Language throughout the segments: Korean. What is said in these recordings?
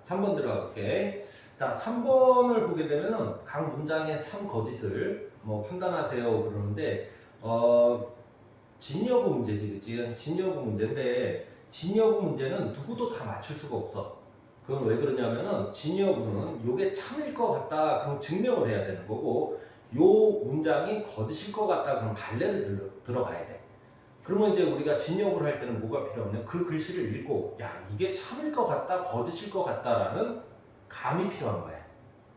3번 들어가 볼게. 자, 3번을 보게 되면은 각 문장의 참 거짓을 뭐 판단하세요 그러는데 진여부 문제지, 그치? 진여부 문제인데 진여부 문제는 누구도 다 맞출 수가 없어. 그건 왜 그러냐면은 진여부는 요게 참일 것 같다 그럼 증명을 해야 되는 거고 요 문장이 거짓일 것 같다 그럼 발레를 들어가야 돼. 그러면 이제 우리가 진역을 할 때는 뭐가 필요하냐? 그 글씨를 읽고 야 이게 참일 것 같다 거짓일 것 같다라는 감이 필요한 거야.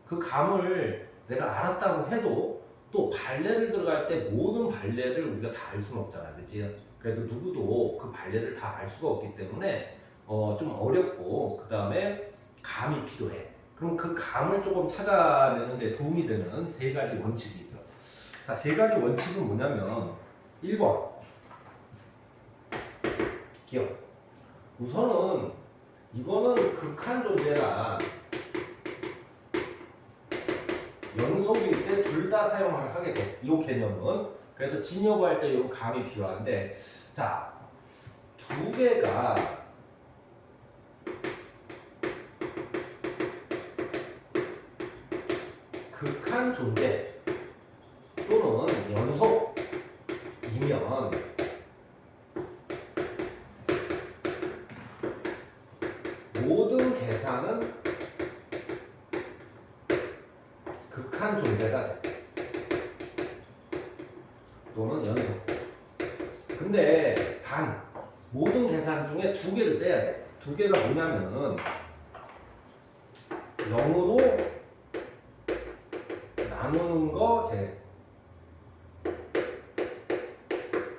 그 감을 내가 알았다고 해도 또 발레를 들어갈 때 모든 발레를 우리가 다 알 수는 없잖아, 그치? 그래도 누구도 그 발레를 다 알 수가 없기 때문에 좀 어렵고 그 다음에 감이 필요해. 그럼 그 감을 조금 찾아내는 데 도움이 되는 세 가지 원칙이 있어. 자, 세 가지 원칙은 뭐냐면 1번 기억. 우선은 이거는 극한 존재나 연속일 때 둘 다 사용을 하게 돼. 이 개념은. 그래서 진여부 할 때 이런 감이 필요한데, 자, 두 개가 극한 존재 또는 연속이면 모든 계산은 극한 존재가 돼. 또는 연속. 근데 단 모든 계산 중에 두 개를 빼야 돼. 두 개가 뭐냐면은 0으로 나누는 거 제.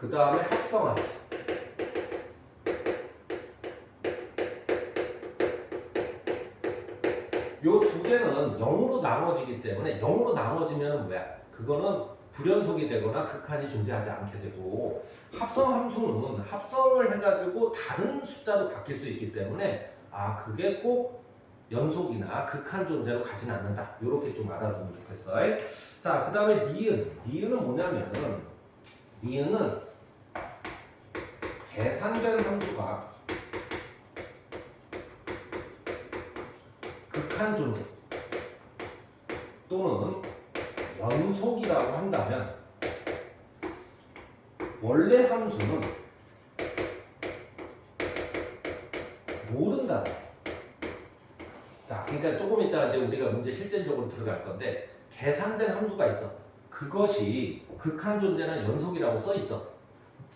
그 다음에 합성하기. 요 두 개는 0으로 나눠지기 때문에 0으로 나눠지면 뭐야? 그거는 불연속이 되거나 극한이 존재하지 않게 되고 합성함수는 합성을 해가지고 다른 숫자로 바뀔 수 있기 때문에 그게 꼭 연속이나 극한 존재로 가진 않는다. 요렇게 좀 알아두면 좋겠어. 자, 그 다음에 니은. 니은은 뭐냐면은 니은은 계산된 함수가 극한 존재 또는 연속이라고 한다면 원래 함수는 모른다. 자, 그러니까 조금 이따 이제 우리가 문제 실전적으로 들어갈 건데 계산된 함수가 있어. 그것이 극한 존재나 연속이라고 써 있어.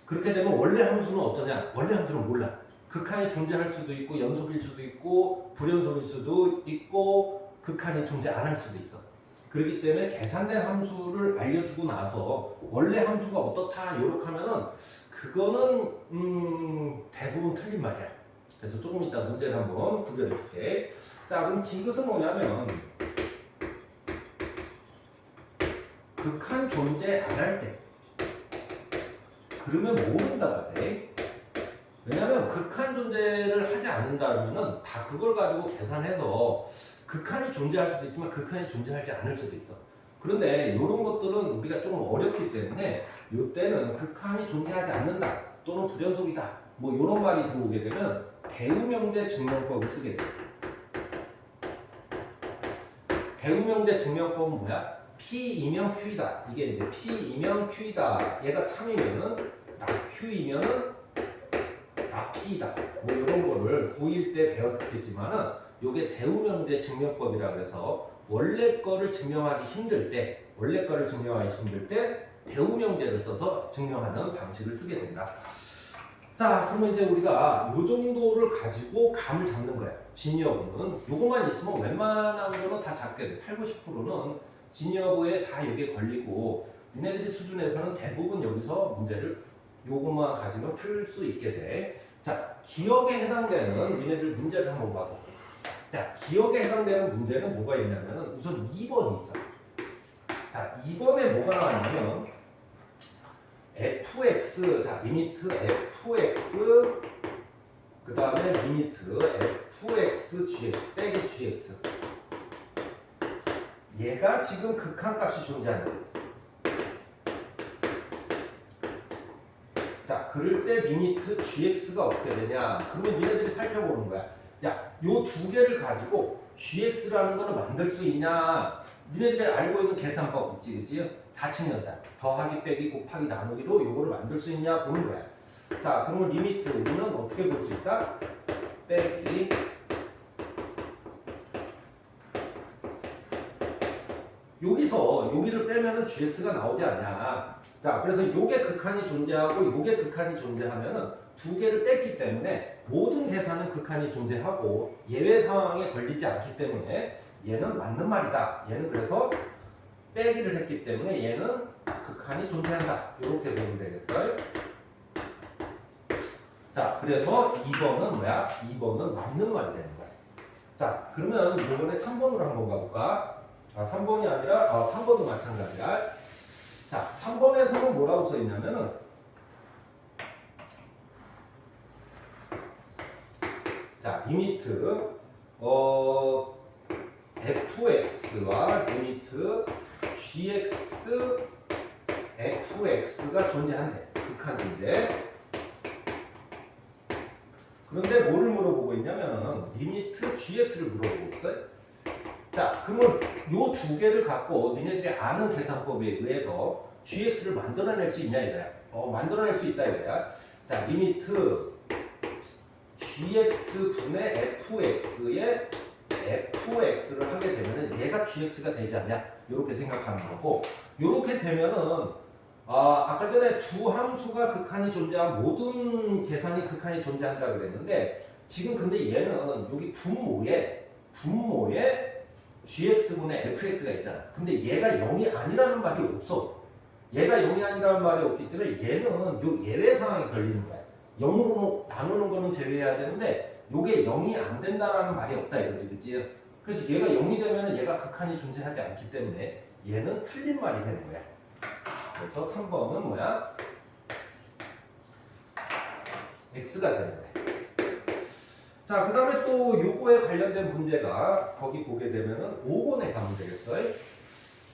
그렇게 되면 원래 함수는 어떠냐? 원래 함수는 몰라. 극한이 존재할 수도 있고 연속일 수도 있고 불연속일 수도 있고 극한이 존재 안 할 수도 있어. 그렇기 때문에 계산된 함수를 알려주고 나서 원래 함수가 어떻다 이렇게 하면은 그거는 대부분 틀린 말이야. 그래서 조금 이따 문제를 한번 구별해 줄게. 자, 그럼 디귿은 뭐냐면 극한 존재 안 할 때 그러면 모른다가 돼. 왜냐면 극한 존재를 하지 않는다면은 다 그걸 가지고 계산해서 극한이 존재할 수도 있지만 극한이 존재하지 않을 수도 있어. 그런데 이런 것들은 우리가 좀 어렵기 때문에 이때는 극한이 존재하지 않는다 또는 불연속이다 뭐 이런 말이 들어오게 되면 대우명제 증명법을 쓰게 돼. 대우명제 증명법은 뭐야? P이면 Q이다. 이게 이제 P이면 Q이다. 얘가 참이면은 나 Q이면은 나 P이다. 뭐 이런 거를 고1 때 배웠겠지만은 요게 대우명제 증명법이라 그래서 원래 거를 증명하기 힘들 때 대우명제를 써서 증명하는 방식을 쓰게 된다. 자, 그러면 이제 우리가 요 정도를 가지고 감을 잡는 거야. 진여부는 요거만 있으면 웬만한 거는 다 잡게 돼. 80, 90%는 진여부에 다 이게 걸리고 니네들이 수준에서는 대부분 여기서 문제를 요것만 가지면 풀 수 있게 돼. 자, 기억에 해당되는 니네들 문제를 한번 봐볼게. 자, 기억에 해당되는 문제는 뭐가 있냐면 우선 2번이 있어. 자, 2번에 뭐가 나왔냐면 fx, 자, 리미트 fx 그 다음에 리미트 fx gx 빼기 gx 얘가 지금 극한값이 존재한다. 자, 그럴 때 리미트 gx가 어떻게 되냐? 그러면 니네들이 살펴보는 거야. 야, 요 두 개를 가지고 gx라는 거를 만들 수 있냐? 니네들이 알고 있는 계산법 있지, 그치? 4층 연산. 더하기, 빼기, 곱하기, 나누기로 요거를 만들 수 있냐 보는 거야. 자, 그러면 리미트 우리는 어떻게 볼 수 있다? 빼기 여기서 여기를 빼면은 gx가 나오지 않냐. 자, 그래서 요게 극한이 존재하고 요게 극한이 존재하면은 두 개를 뺐기 때문에 모든 계산은 극한이 존재하고 예외 상황에 걸리지 않기 때문에 얘는 맞는 말이다. 얘는 그래서 빼기를 했기 때문에 얘는 극한이 존재한다. 이렇게 보면 되겠어요. 자, 그래서 2번은 뭐야? 2번은 맞는 말이 되는 거야. 자, 그러면 이번에 3번으로 한번 가볼까? 3번이 아니라 3번도 마찬가지야. 자, 3번에서는 뭐라고 써 있냐면은 자, 리미트 fx와 리미트 gx fx가 존재한대. 극한 존재. 그런데 뭐를 물어보고 있냐면은 리미트 gx를 물어보고 있어요. 자, 그러면 요 두 개를 갖고 니네들이 아는 계산법에 의해서 gx를 만들어낼 수 있냐 이거야. 만들어낼 수 있다 이거야. 자, 리미트 gx분의 fx에 fx를 하게 되면은 얘가 gx가 되지 않냐 이렇게 생각하는 거고, 이렇게 되면은 아까 전에 두 함수가 극한이 존재한 모든 계산이 극한이 존재한다 그랬는데 지금 근데 얘는 여기 분모에 gx분의 fx가 있잖아. 근데 얘가 0이 아니라는 말이 없어. 얘가 0이 아니라는 말이 없기 때문에 얘는 요 예외 상황에 걸리는 거야. 0으로 나누는 거는 제외해야 되는데 요게 0이 안 된다라는 말이 없다 이거지, 그치? 그래서 얘가 0이 되면 얘가 극한이 존재하지 않기 때문에 얘는 틀린 말이 되는 거야. 그래서 3번은 뭐야? x가 되는 거야. 자, 그 다음에 또 요거에 관련된 문제가 거기 보게 되면은 5번에 가면 되겠어요.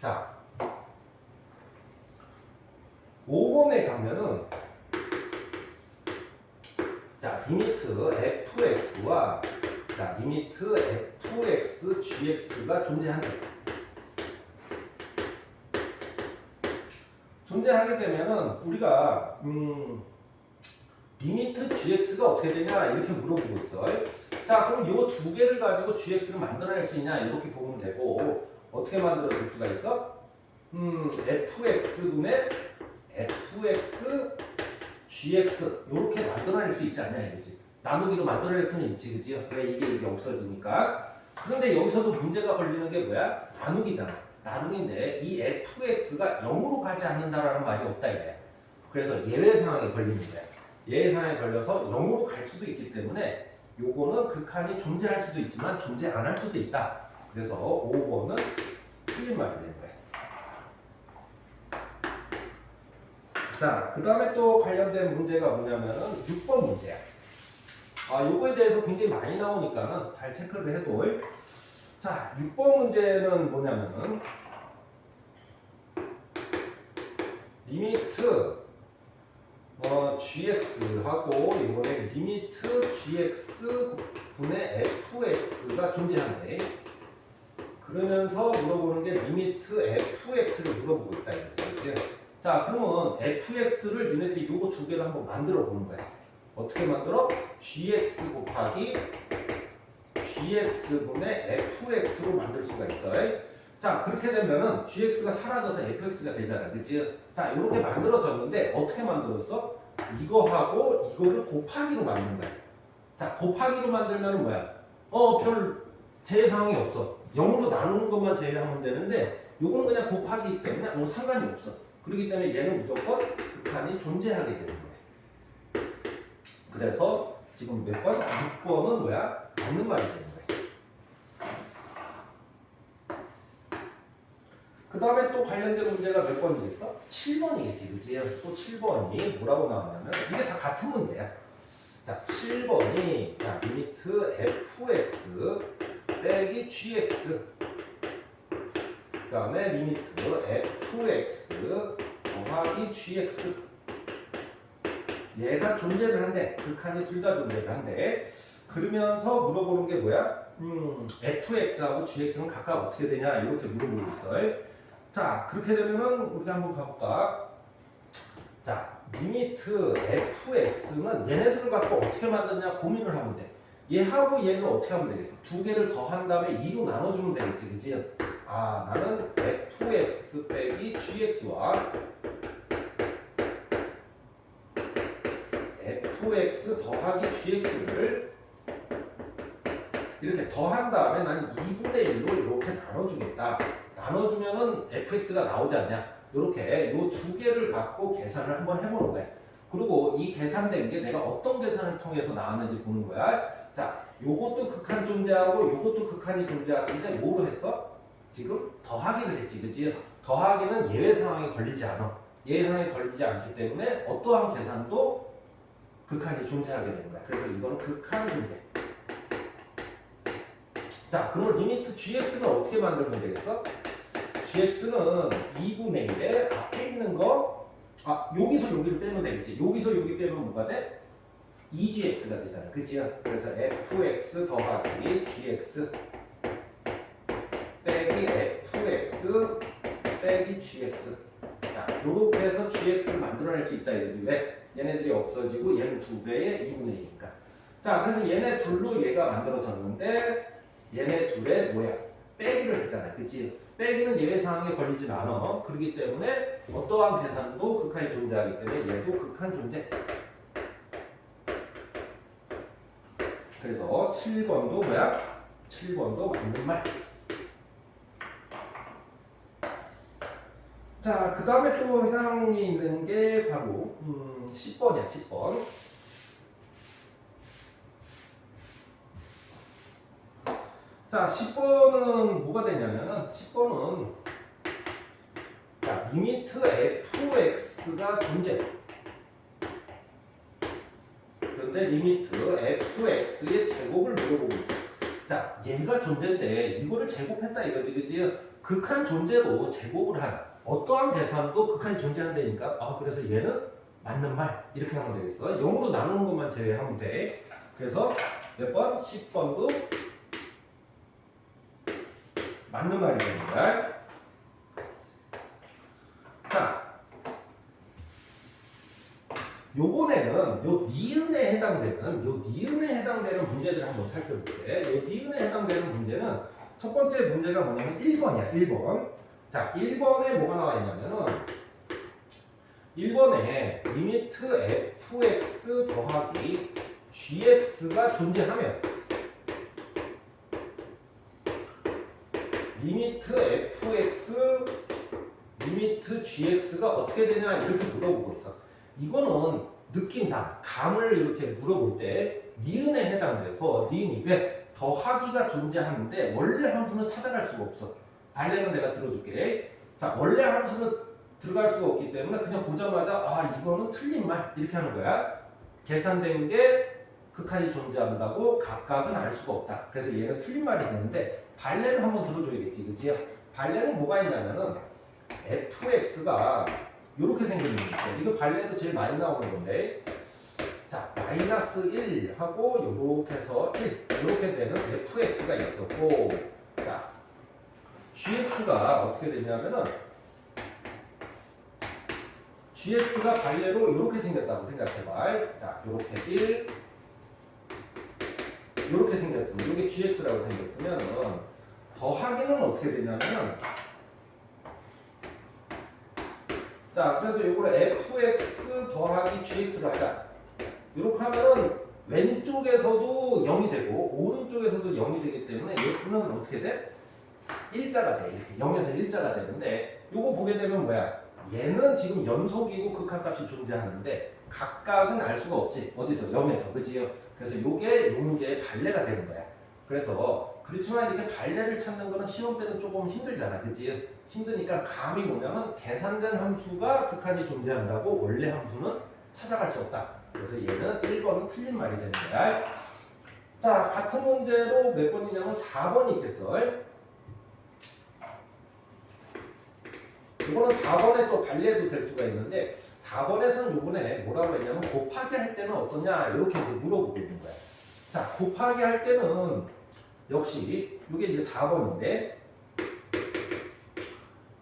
자, 5번에 가면은 자, 리미트 fx와 자, 리미트 fx gx가 존재한다. 존재하게 되면은 우리가 리미트 gx가 어떻게 되냐 이렇게 물어보고 있어요. 자, 그럼 이 두 개를 가지고 gx를 만들어낼 수 있냐 이렇게 보면 되고, 어떻게 만들어줄 수가 있어? fx분의 fx gx 이렇게 만들어낼 수 있지 않냐 이거지. 나누기로 만들어낼 수는 있지, 그지? 왜 이게 없어지니까. 그런데 여기서도 문제가 걸리는 게 뭐야? 나누기잖아. 나누기인데 이 fx가 0으로 가지 않는다라는 말이 없다 이거야. 그래서 예외 상황에 걸리는 거야. 예외 상황에 걸려서 0으로 갈 수도 있기 때문에 요거는 극한이 존재할 수도 있지만 존재 안 할 수도 있다. 그래서 5번은 틀린 말이 되는 거야. 자, 그 다음에 또 관련된 문제가 뭐냐면은 6번 문제야. 요거에 대해서 굉장히 많이 나오니까는 잘 체크를 해도. 자, 6번 문제는 뭐냐면은 리미트 gx하고 이번에 리미트 gx 분의 fx가 존재한대. 그러면서 물어보는 게 리미트 fx를 물어보고 있다 이거지. 자, 그러면 fx를 너네들이 요거 두 개를 한번 만들어 보는 거야. 어떻게 만들어? gx 곱하기 gx분의 fx로 만들 수가 있어요. 자, 그렇게 되면은 gx가 사라져서 fx가 되잖아, 그치? 자, 이렇게 만들어졌는데 어떻게 만들었어? 이거하고 이거를 곱하기로 만든 거야. 자, 곱하기로 만들면은 뭐야? 별 제외 상황이 없어. 0으로 나누는 것만 제외하면 되는데 요거는 그냥 곱하기 때문에 아무 상관이 없어. 그렇기 때문에 얘는 무조건 극한이 존재하게 되는 거야. 그래서 지금 몇 번? 6번은 뭐야? 맞는 말이 되는 거야. 그 다음에 또 관련된 문제가 몇 번이겠어? 7번이겠지, 그치? 또 7번이 뭐라고 나오냐면 이게 다 같은 문제야. 자, 7번이 자, 리미트 fx 빼기 gx 그 다음에 리미트 fx 더하기 gx 얘가 존재를 한대. 극한이 둘 다 존재를 한대. 그러면서 물어보는 게 뭐야? fx하고 gx는 각각 어떻게 되냐 이렇게 물어보고 있어요. 자 그렇게 되면은 우리가 한번 가볼까? 자 리미트 fx는 얘네들을 갖고 어떻게 만드냐 고민을 하면 돼. 얘하고 얘를 어떻게 하면 되겠어? 두 개를 더한 다음에 2로 나눠주면 되겠지, 그치? 아 나는 fx 빼기 gx와 fx 더하기 gx를 이렇게 더한 다음에 난 2분의 1로 이렇게 나눠주겠다. 나눠주면은 fx가 나오지 않냐? 이렇게 이 두 개를 갖고 계산을 한번 해보는 거야. 그리고 이 계산된 게 내가 어떤 계산을 통해서 나왔는지 보는 거야. 자, 요것도 극한 존재하고 요것도 극한이 존재하는데 뭐로 했어? 지금 더하기를 했지, 그치? 더하기는 예외 상황에 걸리지 않아. 예외 상황에 걸리지 않기 때문에 어떠한 계산도 극한이 존재하게 되는 거야. 그래서 이거는 극한 존재. 자, 그러면 리미트 gx는 어떻게 만들면 되겠어? gx는 2분의 1에 앞에 있는 거, 여기서 여기를 빼면 되겠지. 여기서 여기 빼면 뭐가 돼? 2gx가 되잖아. 그치? 그래서 fx 더하기 gx 빼기 fx 빼기 gx. 자, 요렇게 해서 gx를 만들어낼 수 있다 이거지. 왜? 얘네들이 없어지고 얘는 2배의 2분의 1이니까. 자, 그래서 얘네 둘로 얘가 만들어졌는데 얘네 둘의 뭐야? 빼기를 했잖아. 그치? 빼기는 예외 상황에 걸리진 않아. 그렇기 때문에 어떠한 계산도 극한이 존재하기 때문에 얘도 극한 존재. 그래서 7번도 뭐야? 7번도 맞는 말. 자, 그 다음에 또 해당이 있는 게 바로 10번이야, 10번. 자, 10번은 뭐가 되냐면은 10번은 자, 리미트 fx가 존재. 그런데 리미트 fx의 제곱을 물어보고 있어. 자, 얘가 존재인데 이거를 제곱했다 이거지, 그치? 극한 존재로 제곱을 한 어떠한 계산도 극한이 존재한다니까. 그래서 얘는 맞는 말 이렇게 하면 되겠어. 0으로 나누는 것만 제외하면 돼. 그래서 몇 번? 10번도 맞는 말이 되는 거야. 자, 요번에는 요 니은에 해당되는 문제들을 한번 살펴볼게. 요 니은에 해당되는 문제는 첫 번째 문제가 뭐냐면 1번이야. 1번. 자, 1번에 뭐가 나와 있냐면은 1번에 리미트 fx 더하기 gx가 존재하면 리미트 fx 리미트 gx가 어떻게 되냐 이렇게 물어보고 있어. 이거는 느낌상 감을 이렇게 물어볼 때 니은에 해당돼서 니은이 왜 더하기가 존재하는데 원래 함수는 찾아갈 수가 없어. 발레는 내가 들어줄게. 자, 원래 함수는 들어갈 수가 없기 때문에 그냥 보자마자 이거는 틀린 말 이렇게 하는 거야. 계산된 게 극한이 존재한다고 각각은 알 수가 없다. 그래서 얘는 틀린 말이 되는데 발레를 한번 들어줘야겠지, 그치? 발레는 뭐가 있냐면은 fx가 이렇게 생긴 게 있어요. 이거 발레도 제일 많이 나오는 건데, 자 마이너스 1 하고 요렇게 해서 1 이렇게 되는 fx가 있었고, 자 gx가 어떻게 되냐면은 gx가 발레로 이렇게 생겼다고 생각해봐. 자 요렇게 1 이렇게 생겼으면 이게 gx라고 생겼으면은 더하기는 어떻게 되냐면은 자 그래서 이거를 fx 더하기 gx로 하자. 이렇게 하면은 왼쪽에서도 0이 되고 오른쪽에서도 0이 되기 때문에 얘는 어떻게 돼? 일자가 돼. 이렇게 0에서 일자가 되는데 요거 보게 되면 뭐야? 얘는 지금 연속이고 극한값이 존재하는데 각각은 알 수가 없지. 어디서? 0에서. 그치요? 그래서 요게 요 문제의 발레가 되는 거야. 그래서 그렇지만 이렇게 발레를 찾는 거는 시험 때는 조금 힘들잖아. 그치? 힘드니까 감이 뭐냐면 계산된 함수가 극한이 존재한다고 원래 함수는 찾아갈 수 없다. 그래서 얘는 1번은 틀린 말이 되는 거야. 자, 같은 문제로 몇 번이냐면 4번이 있겠어. 이거는 4번에 또 발레도 될 수가 있는데 4번에서는 요번에 뭐라고 했냐면 곱하기 할 때는 어떠냐 이렇게 이제 물어보고 있는 거야. 자, 곱하기 할 때는 역시 이게 이제 4번인데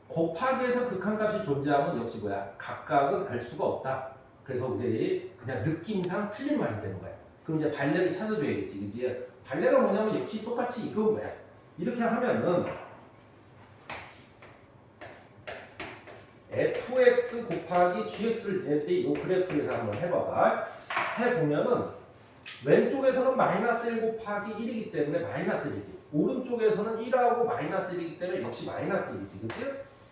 곱하기에서 극한값이 존재하면 역시 뭐야? 각각은 알 수가 없다. 그래서 우리 그냥 느낌상 틀린 말이 되는 거야. 그럼 이제 발레를 찾아줘야겠지, 그지? 발레가 뭐냐면 역시 똑같이 이건 거야. 이렇게 하면은 fx 곱하기 gx를 낼 때 이 그래프에서 한번 해봐봐. 해보면은 왼쪽에서는 마이너스 1 곱하기 1이기 때문에 마이너스 1이지. 오른쪽에서는 1하고 마이너스 1이기 때문에 역시 마이너스 1이지, 그치?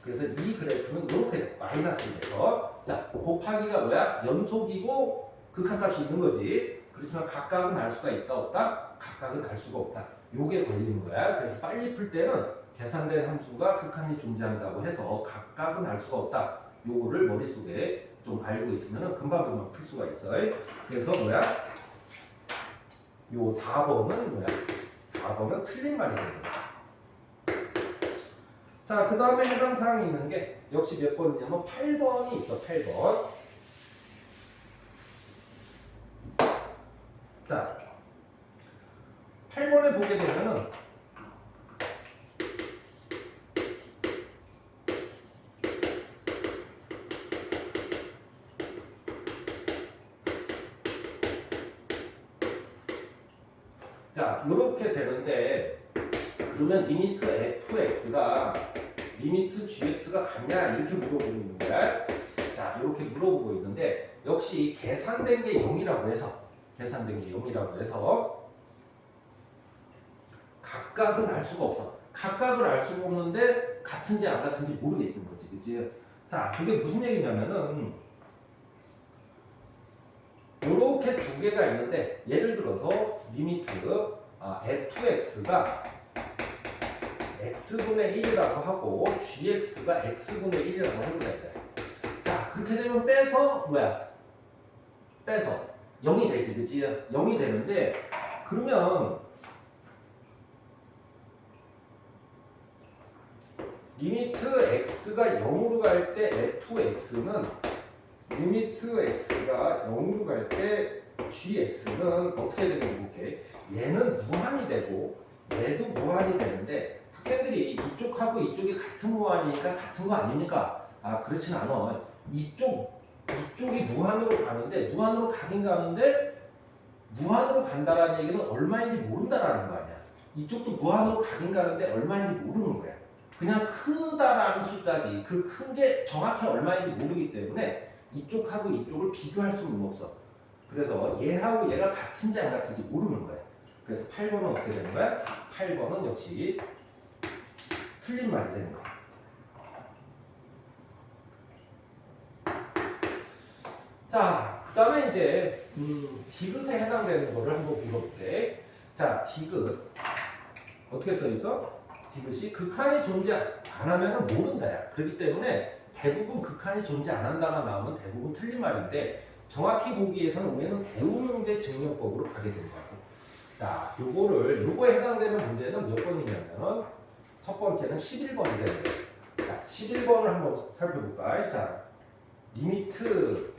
그래서 이 그래프는 이렇게 마이너스 1에서 자, 곱하기가 뭐야? 연속이고 극한값이 있는 거지. 그렇지만 각각은 알 수가 있다 없다? 각각은 알 수가 없다. 요게 걸리는 거야. 그래서 빨리 풀 때는 계산된 함수가 극한이 존재한다고 해서 각각은 알 수가 없다. 요거를 머릿속에 좀 알고 있으면 금방금방 풀 수가 있어. 그래서 뭐야? 요 4번은 뭐야? 4번은 틀린 말이 되는 거야. 자, 그 다음에 해당 사항이 있는 게 역시 몇 번이냐면 8번이 있어. 8번. 자, 8번에 보게 되면은 자, 요렇게 되는데 그러면 리미트 fx가 리미트 gx가 같냐 이렇게 물어보고 있는 거야. 자, 이렇게 물어보고 있는데 역시 계산된 게 0이라고 해서 각각은 알 수가 없어. 각각을 알 수가 없는데 같은지 안 같은지 모르겠는 거지, 그치? 자, 그게 무슨 얘기냐면은 이렇게 두 개가 있는데 예를 들어서 리미트 fx가 x분의 1이라고 하고 gx가 x분의 1이라고 해보자. 자, 그렇게 되면 빼서 뭐야? 빼서 0이 되지, 그치? 0이 되는데 그러면 리미트 x가 0으로 갈 때 fx는 리미트 x가 0으로 갈 때 gx는 어떻게 되는지 볼게. 얘는 무한이 되고 얘도 무한이 되는데 학생들이 이쪽하고 이쪽이 같은 무한이니까 같은 거 아닙니까? 아, 그렇진 않아. 이쪽이 무한으로 가는데 무한으로 가긴 가는데 무한으로 간다라는 얘기는 얼마인지 모른다라는 거 아니야. 이쪽도 무한으로 가긴 가는데 얼마인지 모르는 거야. 그냥 크다라는 숫자지 그 큰 게 정확히 얼마인지 모르기 때문에 이쪽하고 이쪽을 비교할 수는 없어. 그래서 얘하고 얘가 같은지 안 같은지 모르는 거야. 그래서 8번은 어떻게 되는 거야? 8번은 역시 틀린 말이 되는 거야. 자, 그 다음에 이제 디귿에 해당되는 거를 한번 물어볼게. 자, 디귿 어떻게 써있어? 디귿이 극한이 존재 안 하면 모른다야. 그렇기 때문에 대부분 극한이 존재 안 한다만 나오면 대부분 틀린 말인데 정확히 보기 위해서는 우리는 대우문제 증명법으로 가게 된 거고. 자, 요거에 해당되는 문제는 몇 번이냐면 첫 번째는 11번이 되는 거예요. 자, 11번을 한번 살펴볼까? 자, 리미트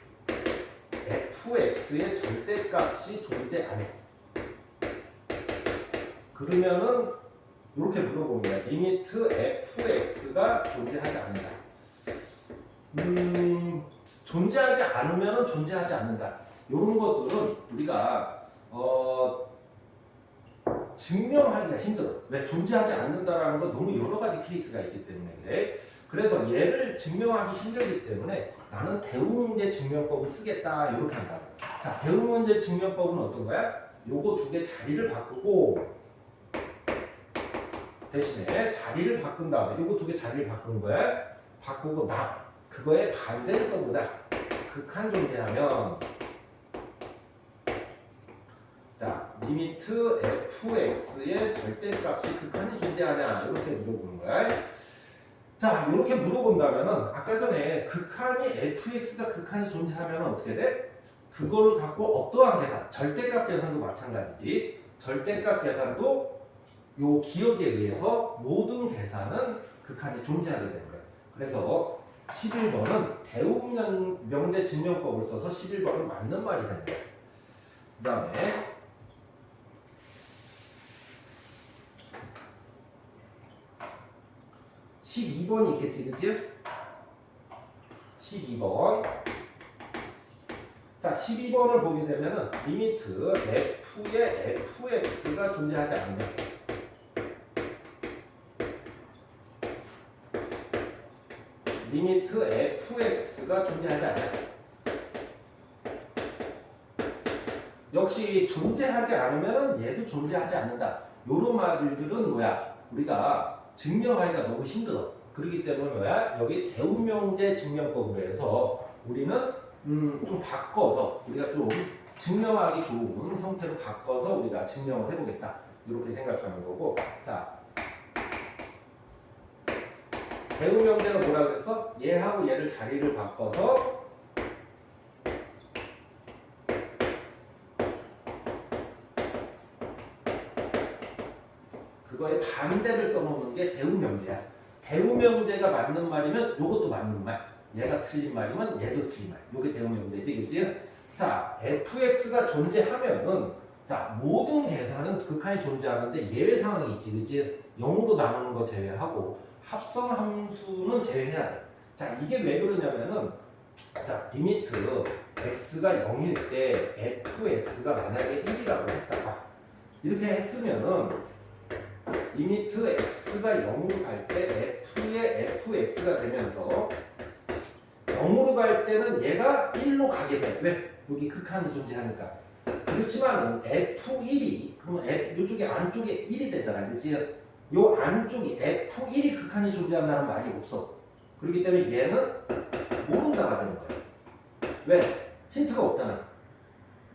fx의 절대값이 존재 안 해. 그러면은 이렇게 물어봅니다. 리미트 fx가 존재하지 않는다. 존재하지 않으면 존재하지 않는다. 이런 것들은 우리가 증명하기가 힘들어. 왜? 존재하지 않는다라는 건 너무 여러 가지 케이스가 있기 때문에 그래. 그래서 얘를 증명하기 힘들기 때문에 나는 대우문제 증명법을 쓰겠다 이렇게 한다. 자, 대우문제 증명법은 어떤 거야? 요거 두 개 자리를 바꾸고 대신에 자리를 바꾼 다음에 요거 두 개 자리를 바꾼 거야. 바꾸고 그거의 반대를 써보자. 극한 존재하면 자, 리미트 fx의 절대값이 극한이 존재하냐 이렇게 물어보는 거야. 자, 이렇게 물어본다면은 아까 전에 극한이 fx가 극한이 존재하면 어떻게 돼? 그거를 갖고 어떠한 계산, 절대값 계산도 마찬가지지. 절대값 계산도 요 기억에 의해서 모든 계산은 극한이 존재하게 되는 거예요. 그래서 11번은 대우명대 증명법을 써서 11번은 맞는 말이 되는 거예요. 그 다음에 12번이 있겠지, 그치? 12번. 자, 12번을 보게 되면은 리미트 f의 fx가 존재하지 않는다. 리미트 fx가 존재하지 않는다. 역시 존재하지 않으면 얘도 존재하지 않는다. 요런 말들은 뭐야? 우리가 증명하기가 너무 힘들어. 그렇기 때문에 뭐야? 여기 대운명제 증명법으로 해서 우리는 좀 바꿔서 우리가 좀 증명하기 좋은 형태로 바꿔서 우리가 증명을 해보겠다. 이렇게 생각하는 거고. 자, 대운명제가 뭐라 그랬어? 얘하고 얘를 자리를 바꿔서 그거의 반대를 써놓는 게 대우명제야. 대우명제가 맞는 말이면 이것도 맞는 말. 얘가 틀린 말이면 얘도 틀린 말. 이게 대우명제지, 그치? 자, fx가 존재하면은 자 모든 계산은 극한이 존재하는데 예외 상황이 있지, 그치? 0으로 나누는 거 제외하고 합성함수는 제외해야 돼. 자, 이게 왜 그러냐면은 자 리미트 x가 0일 때 fx가 만약에 1이라고 했다가 이렇게 했으면은 리미트 x가 0으로 갈 때 f의 fx가 되면서 0으로 갈 때는 얘가 1로 가게 돼. 왜? 여기 극한이 존재하니까. 그렇지만은 f1이 그러면 이쪽에 안쪽에 1이 되잖아, 그렇지? 요 안쪽이 f1이 극한이 존재한다는 말이 없어. 그렇기 때문에 얘는 모른다가 되는 거야. 왜? 힌트가 없잖아.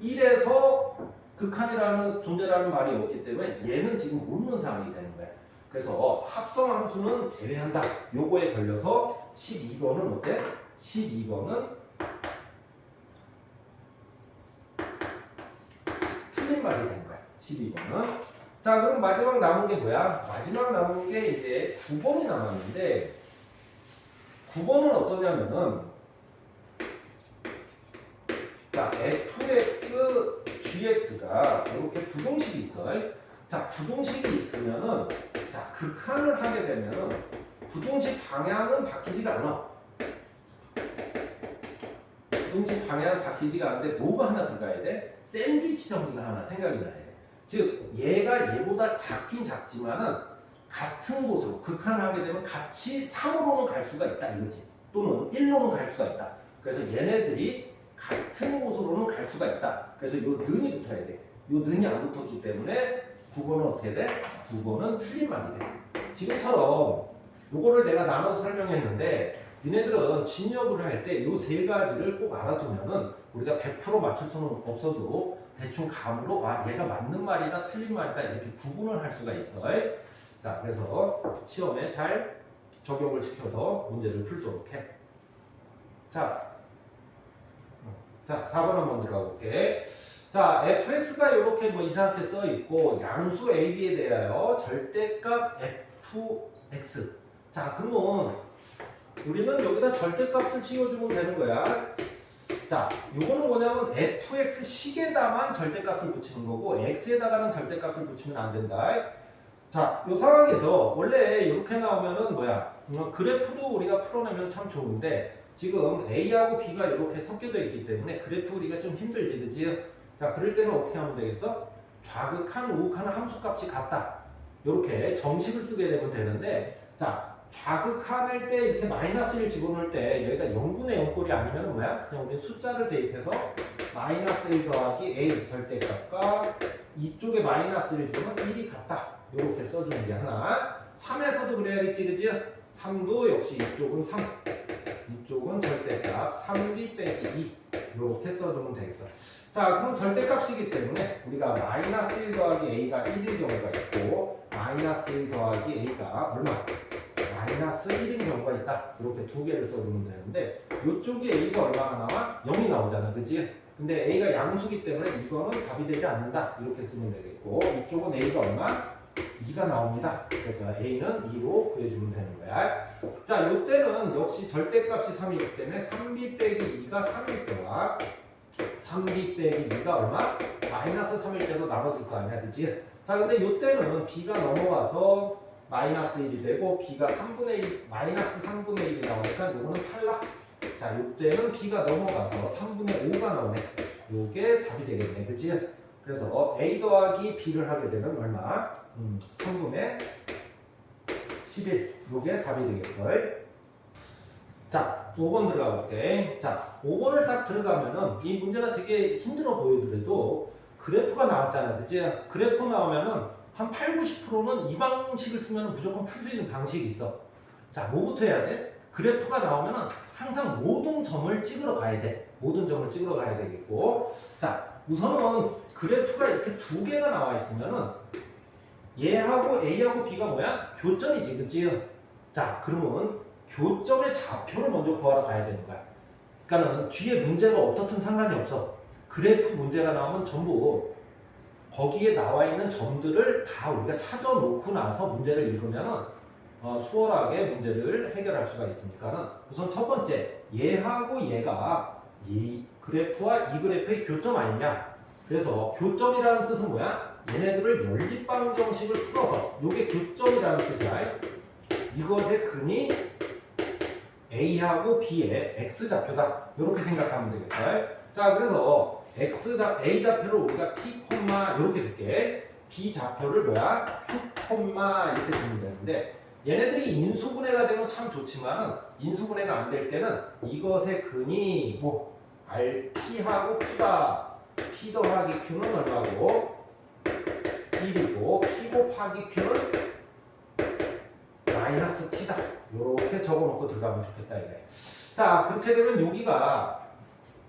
1에서 극한이라는 존재라는 말이 없기 때문에 얘는 지금 모르는 상황이 되는 거야. 그래서 합성함수는 제외한다. 요거에 걸려서 12번은 어때? 12번은 틀린 말이 되는 거야. 12번은. 자, 그럼 마지막 남은 게 뭐야? 마지막 남은 게 이제 9번이 남았는데 9번은 어떠냐면은 자, fx, gx가 이렇게 부동식이 있어. 자, 부동식이 있으면은 자, 극한을 하게 되면은 부동식 방향은 바뀌지가 않아. 부동식 방향은 바뀌지가 않는데 뭐가 하나 들어가야 돼? 샌드위치 정리가 하나 생각이 나야 돼. 즉, 얘가 얘보다 작긴 작지만은 같은 곳으로 극한을 하게 되면 같이 3으로는 갈 수가 있다 이거지. 또는 1로는 갈 수가 있다. 그래서 얘네들이 같은 곳으로는 갈 수가 있다. 그래서 요 는이 붙어야 돼. 요 는이 안 붙었기 때문에 9번은 어떻게 돼? 9번은 틀린 말이 돼. 지금처럼 요거를 내가 나눠서 설명했는데 니네들은 진역을 할 때 요 세 가지를 꼭 알아두면은 우리가 100% 맞출 수는 없어도 대충 감으로 아 얘가 맞는 말이다 틀린 말이다 이렇게 구분을 할 수가 있어. 자, 그래서 시험에 잘 적용을 시켜서 문제를 풀도록 해. 자, 4번 한번 들어가 볼게. 자, fx가 이렇게 뭐 이상하게 써 있고 양수 ab에 대하여 절대값 fx. 자, 그러면 우리는 여기다 절대값을 씌워주면 되는 거야. 자, 요거는 뭐냐면 fx 식에다만 절대값을 붙이는 거고 x에다가는 절대값을 붙이면 안 된다. 자, 요 상황에서 원래 이렇게 나오면은 뭐야? 그래프도 우리가 풀어내면 참 좋은데 지금 A하고 B가 이렇게 섞여져 있기 때문에 그래프 우리가 좀 힘들지, 그치? 자, 그럴 때는 어떻게 하면 되겠어? 좌극한, 우극한 함수값이 같다. 이렇게 정식을 쓰게 되면 되는데, 자, 좌극한일 때 이렇게 마이너스 1 집어넣을 때 여기가 0분의 0꼴이 아니면 뭐야? 그냥 우리 숫자를 대입해서 마이너스 1 더하기 A 절대값과 이쪽에 마이너스 1 집어넣으면 1이 같다. 이렇게 써주는 게 하나. 3에서도 그래야겠지, 그치? 3도 역시 이쪽은 3. 이쪽은 절대값 3b 빼기 2 이렇게 써주면 되겠어. 자, 그럼 절대값이기 때문에 우리가 마이너스 1 더하기 a가 1인 경우가 있고 마이너스 1 더하기 a가 얼마? 마이너스 1인 경우가 있다. 이렇게 두 개를 써주면 되는데 이쪽이 a가 얼마나 나와? 0이 나오잖아, 그치? 근데 a가 양수기 때문에 이거는 답이 되지 않는다. 이렇게 쓰면 되겠고 이쪽은 a가 얼마? 2가 나옵니다. 그래서 A는 2로 구해주면 되는 거야. 자, 요때는 역시 절대값이 3이기 때문에 3b 빼기 2가 3일 때와 3b 빼기 2가 얼마? 마이너스 3일 때로 나눠질 거 아니야, 그치? 자, 근데 요때는 b가 넘어가서 마이너스 1이 되고 b가 3분의 1, 마이너스 3분의 1이 나오니까 요거는 탈락. 자, 요때는 b가 넘어가서 3분의 5가 나오네. 요게 답이 되겠네. 그치? 그래서 a 더하기 b를 하게 되면 얼마? 3분의 11. 요게 답이 되겠어. 자, 5번 들어가 볼게. 자, 5번을 딱 들어가면은 이 문제가 되게 힘들어 보이더라도 그래프가 나왔잖아. 그치? 그래프 나오면은 한 8, 90%는 이 방식을 쓰면 무조건 풀 수 있는 방식이 있어. 자, 뭐부터 해야 돼? 그래프가 나오면은 항상 모든 점을 찍으러 가야 돼. 모든 점을 찍으러 가야 되겠고. 자, 우선은 그래프가 이렇게 두 개가 나와 있으면은 얘하고 A하고 B가 뭐야? 교점이지, 그치? 자, 그러면 교점의 좌표를 먼저 구하러 가야 되는 거야. 그러니까는 뒤에 문제가 어떻든 상관이 없어. 그래프 문제가 나오면 전부 거기에 나와 있는 점들을 다 우리가 찾아 놓고 나서 문제를 읽으면은 수월하게 문제를 해결할 수가 있으니까는 우선 첫 번째 얘하고 얘가 이 그래프와 이 그래프의 교점 아니냐. 그래서 교점이라는 뜻은 뭐야? 얘네들을 연립방정식을 풀어서 이게 교점이라는 뜻이야. 이것의 근이 A하고 B의 X좌표다. 이렇게 생각하면 되겠어요. 자, 그래서 A좌표를 우리가 P, 이렇게 줄게. B좌표를 뭐야? Q, 이렇게 주면 되는데 얘네들이 인수분해가 되면 참 좋지만은 인수분해가 안 될 때는 이것의 근이 뭐 P하고 Q가 P 더하기 Q는 얼마고 1이고 P 곱하기 Q는 마이너스 T다. 이렇게 적어놓고 들어가면 좋겠다 이래. 자, 그렇게 되면 여기가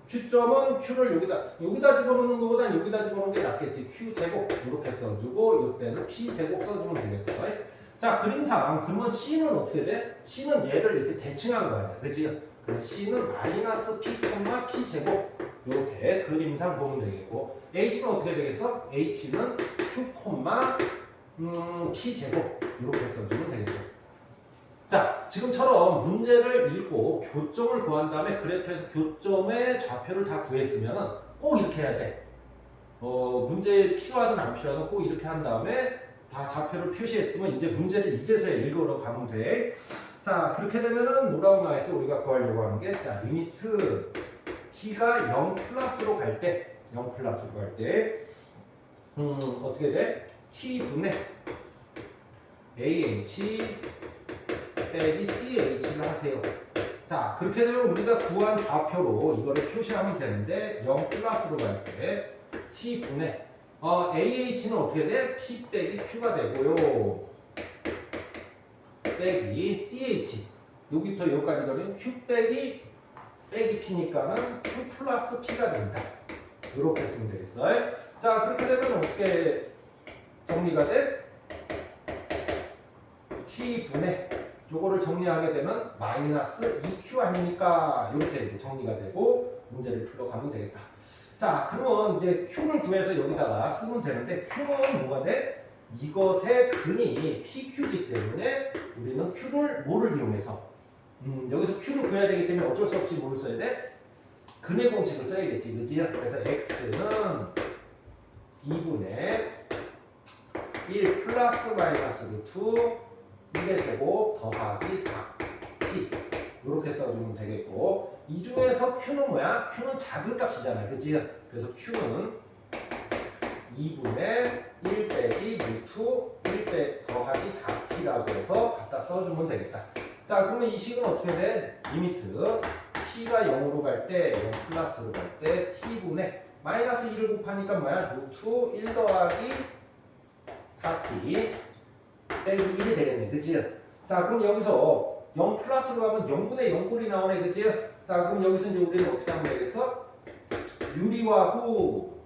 Q점은 Q를 여기다 집어넣는 것보다 여기다 집어넣는 게 낫겠지. Q제곱 이렇게 써주고 이때는 P제곱 써주면 되겠어. 자, 그림상 그러면 C는 어떻게 돼? C는 얘를 이렇게 대칭한 거 아니야. 그치? 그래서 C는 마이너스 P, P제곱 이렇게 그림상 보면 되겠고 H는 어떻게 되겠어? H는 Q, P제곱 이렇게 써주면 되겠어. 자, 지금처럼 문제를 읽고 교점을 구한 다음에 그래프에서 교점의 좌표를 다 구했으면 꼭 이렇게 해야 돼. 문제에 필요하든 안 필요하든 꼭 이렇게 한 다음에 다 좌표를 표시했으면 이제 문제를 이제서야 읽으러 가면 돼. 자, 그렇게 되면은 뭐라고 나와있어? 우리가 구하려고 하는 게, 자, 리미트 t가 0 플러스로 갈 때, 0 플러스로 갈 때, 어떻게 돼? t분의 AH 빼기 CH를 하세요. 자, 그렇게 되면 우리가 구한 좌표로 이거를 표시하면 되는데 0 플러스로 갈 때 T분의 AH는 어떻게 돼? P 빼기 Q가 되고요. 빼기 CH 여기부터 여기까지 가면 Q 빼기 P니까는 Q 플러스 P가 됩니다. 이렇게 쓰면 되겠어요. 자, 그렇게 되면 어떻게 정리가 돼? T분의 요거를 정리하게 되면 마이너스 2Q 아닙니까? 이렇게 이제 정리가 되고 문제를 풀어가면 되겠다. 자, 그러면 이제 Q를 구해서 여기다가 쓰면 되는데 Q는 뭐가 돼? 이것의 근이 PQ이기 때문에 우리는 Q를 뭐를 이용해서 여기서 Q를 구해야 되기 때문에 어쩔 수 없이 뭘 써야 돼? 근의 공식을 써야겠지, 그치? 그래서 X는 2분의 1 플러스 마이너스 루트 1의 제곱 더하기 4t 이렇게 써주면 되겠고 이 중에서 Q는 뭐야? Q는 작은 값이잖아, 그치? 그래서 Q는 2분의 1 빼기 루트 1 빼기 더하기 4t라고 해서 갖다 써주면 되겠다. 자, 그러면 이 식은 어떻게 돼? 리미트 t가 0으로 갈 때 0 플러스로 갈 때 t분의 마이너스 1을 곱하니까 뭐야? 루트 1 더하기 4t 빼기 1이 되겠네, 그치? 자, 그럼 여기서 0 플러스로 가면 0분의 0꼴이 나오네, 그치? 자, 그럼 여기서 이제 우리는 어떻게 하면 되겠어? 유리하고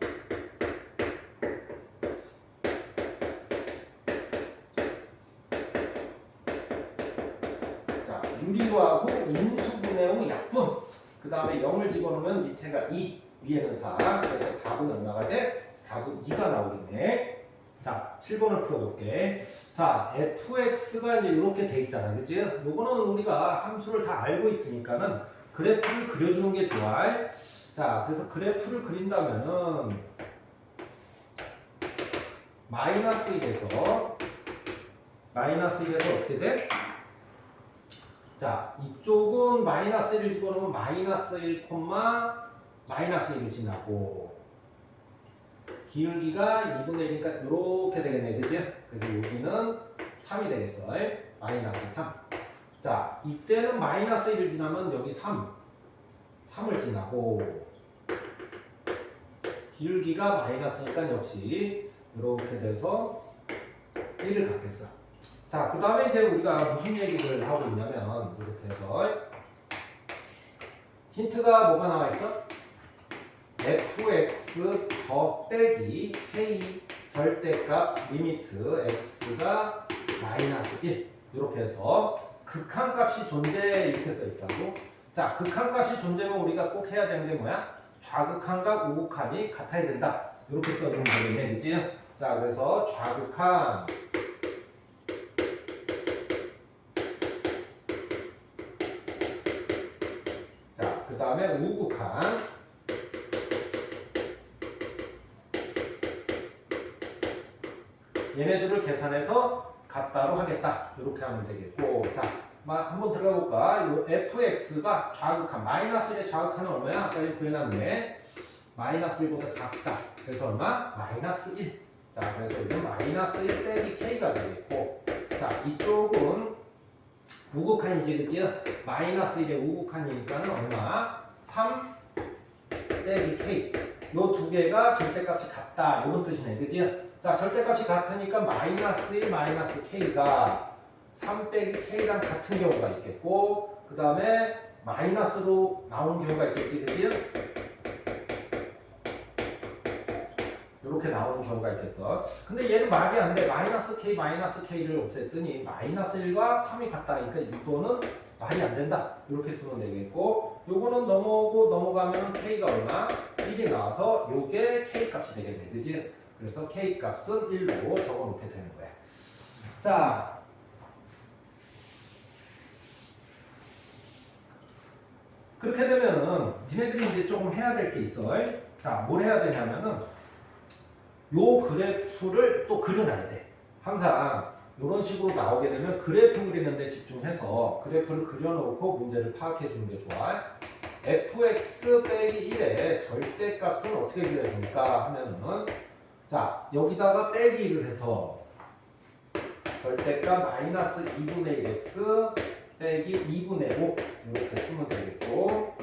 자, 유리하고 인수분해 후 약분 그 다음에 0을 집어넣으면 밑에가 2 위에는 4 그래서 답은 얼마가 돼? 답은 2가 나오겠네. 자, 7번을 풀어볼게. 자, fx가 이제 이렇게 돼 있잖아, 그치? 요거는 우리가 함수를 다 알고 있으니까는 그래프를 그려주는 게 좋아. 자, 그래서 그래프를 그린다면은 마이너스 1에서 마이너스 1에서 어떻게 돼? 자, 이쪽은 마이너스 1을 집어넣으면 마이너스 1, 마이너스 1을 지나고 기울기가 2분의 1이니까 이렇게 되겠네. 그치? 그래서 여기는 3이 되겠어. 마이너스 3. 자, 이때는 마이너스 1을 지나면 여기 3을 지나고 기울기가 마이너스니까 역시 이렇게 돼서 1을 갖겠어. 자, 그 다음에 이제 우리가 무슨 얘기를 하고 있냐면 이렇게 해서 힌트가 뭐가 나와 있어? fx 더 빼기 k 절대값 리미트 x가 마이너스 1 이렇게 해서 극한값이 존재 이렇게 써 있다고. 자, 극한값이 존재면 우리가 꼭 해야 되는 게 뭐야? 좌극한과 우극한이 같아야 된다. 이렇게 써주면 되겠네, 그치? 자, 그래서 좌극한 자, 그 다음에 우극한 얘네들을 계산해서 같다로 하겠다. 이렇게 하면 되겠고. 자, 한번 들어가 볼까? 요 fx가 좌극한, 마이너스 1의 좌극한은 얼마야? 아까 여기 구해놨네. 마이너스 1보다 작다. 그래서 얼마? 마이너스 1. 자, 그래서 이건 마이너스 1 빼기 k가 되겠고. 자, 이쪽은 우극한이지, 그치? 마이너스 1의 우극한이니까는 얼마? 3 빼기 k. 요 두 개가 절대값이 같다. 이런 뜻이네, 그치? 자, 절대값이 같으니까 마이너스 1, 마이너스 k가 3 빼기 k랑 같은 경우가 있겠고, 그 다음에 마이너스로 나오는 경우가 있겠지, 그치? 이렇게 나오는 경우가 있겠어. 근데 얘는 말이 안 돼. 마이너스 k를 없앴더니 마이너스 1과 3이 같다니까 이거는 말이 안 된다. 이렇게 쓰면 되겠고, 요거는 넘어가면 k가 얼마? 1이 나와서 요게 k 값이 되겠네, 그치? 그래서 k 값은 1로 적어놓게 되는 거야. 자, 그렇게 되면은 니네들이 이제 조금 해야 될 게 있어. 자, 뭘 해야 되냐면은 요 그래프를 또 그려놔야 돼. 항상 이런 식으로 나오게 되면 그래프 그리는 데 집중해서 그래프를 그려놓고 문제를 파악해 주는 게 좋아. fx 빼기 1의 절대값은 어떻게 그려야 됩니까? 하면은 자, 여기다가 빼기 1을 해서 절대값 마이너스 2분의 1x 빼기 2분의 5 이렇게 쓰면 되겠고,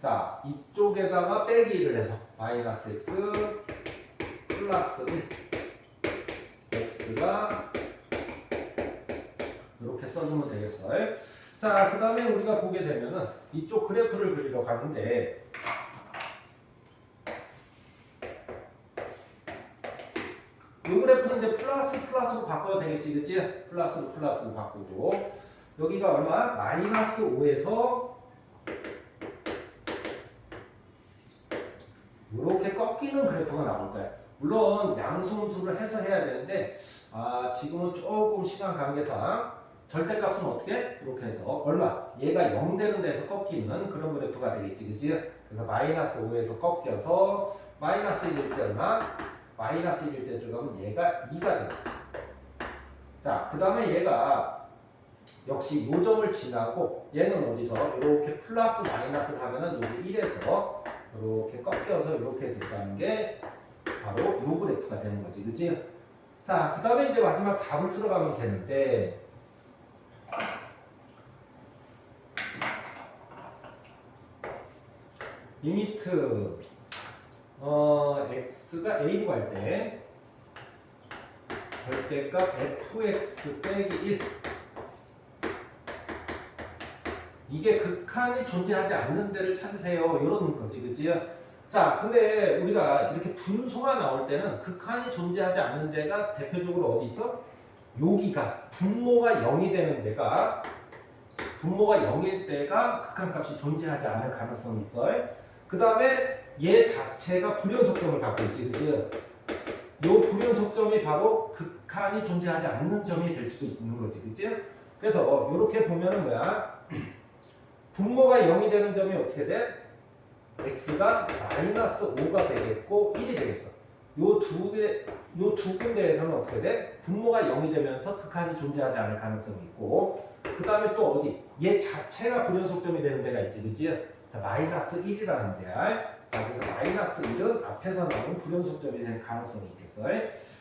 자, 이쪽에다가 빼기 1을 해서 마이너스 x 플러스 1 x가 이렇게 써주면 되겠어. 자, 그 다음에 우리가 보게 되면은 이쪽 그래프를 그리러 가는데 이 그래프는 이제 플러스로 바꿔도 되겠지, 그치? 플러스로 바꾸고 여기가 얼마? 마이너스 5에서 이렇게 꺾이는 그래프가 나올 거야. 물론 양수음수를 해서 해야 되는데 지금은 조금 시간 관계상 절대값은 어떻게? 이렇게 해서 얼마? 얘가 0 되는 데서 꺾이는 그런 그래프가 되겠지, 그치? 그래서 마이너스 5에서 꺾여서 마이너스 1일 때 얼마? 마이너스 1일 때 들어가면 얘가 2가 되겠어. 자, 그 다음에 얘가 역시 요 점을 지나고 얘는 어디서 이렇게 플러스 마이너스를 하면은 여기 1에서 이렇게 꺾여서 이렇게 된다는 게 바로 요 그래프가 되는 거지, 그치? 자, 그 다음에 이제 마지막 답을 쓸어가면 되는데 리미트 x가 a로 갈 때 절대값 fx 빼기 1 이게 극한이 존재하지 않는 데를 찾으세요. 이런 거지, 그치? 자, 근데 우리가 이렇게 분수가 나올 때는 극한이 존재하지 않는 데가 대표적으로 어디 있어? 여기가 분모가 0이 되는 데가 분모가 0일 때가 극한값이 존재하지 않을 가능성이 있어. 그 다음에 얘 자체가 불연속점을 갖고 있지, 그치? 요 불연속점이 바로 극한이 존재하지 않는 점이 될 수도 있는 거지, 그치? 그래서 이렇게 보면은 뭐야? 분모가 0이 되는 점이 어떻게 돼? x가 마이너스 5가 되겠고 1이 되겠어. 요 두 군데에서는 어떻게 돼? 분모가 0이 되면서 극한이 존재하지 않을 가능성이 있고, 그 다음에 또 어디? 얘 자체가 불연속점이 되는 데가 있지, 그치? 자, 마이너스 1이라는 데야. 자, 그래서 마이너스 1은 앞에서 나온 불연속점이 되는 가능성이 있겠어.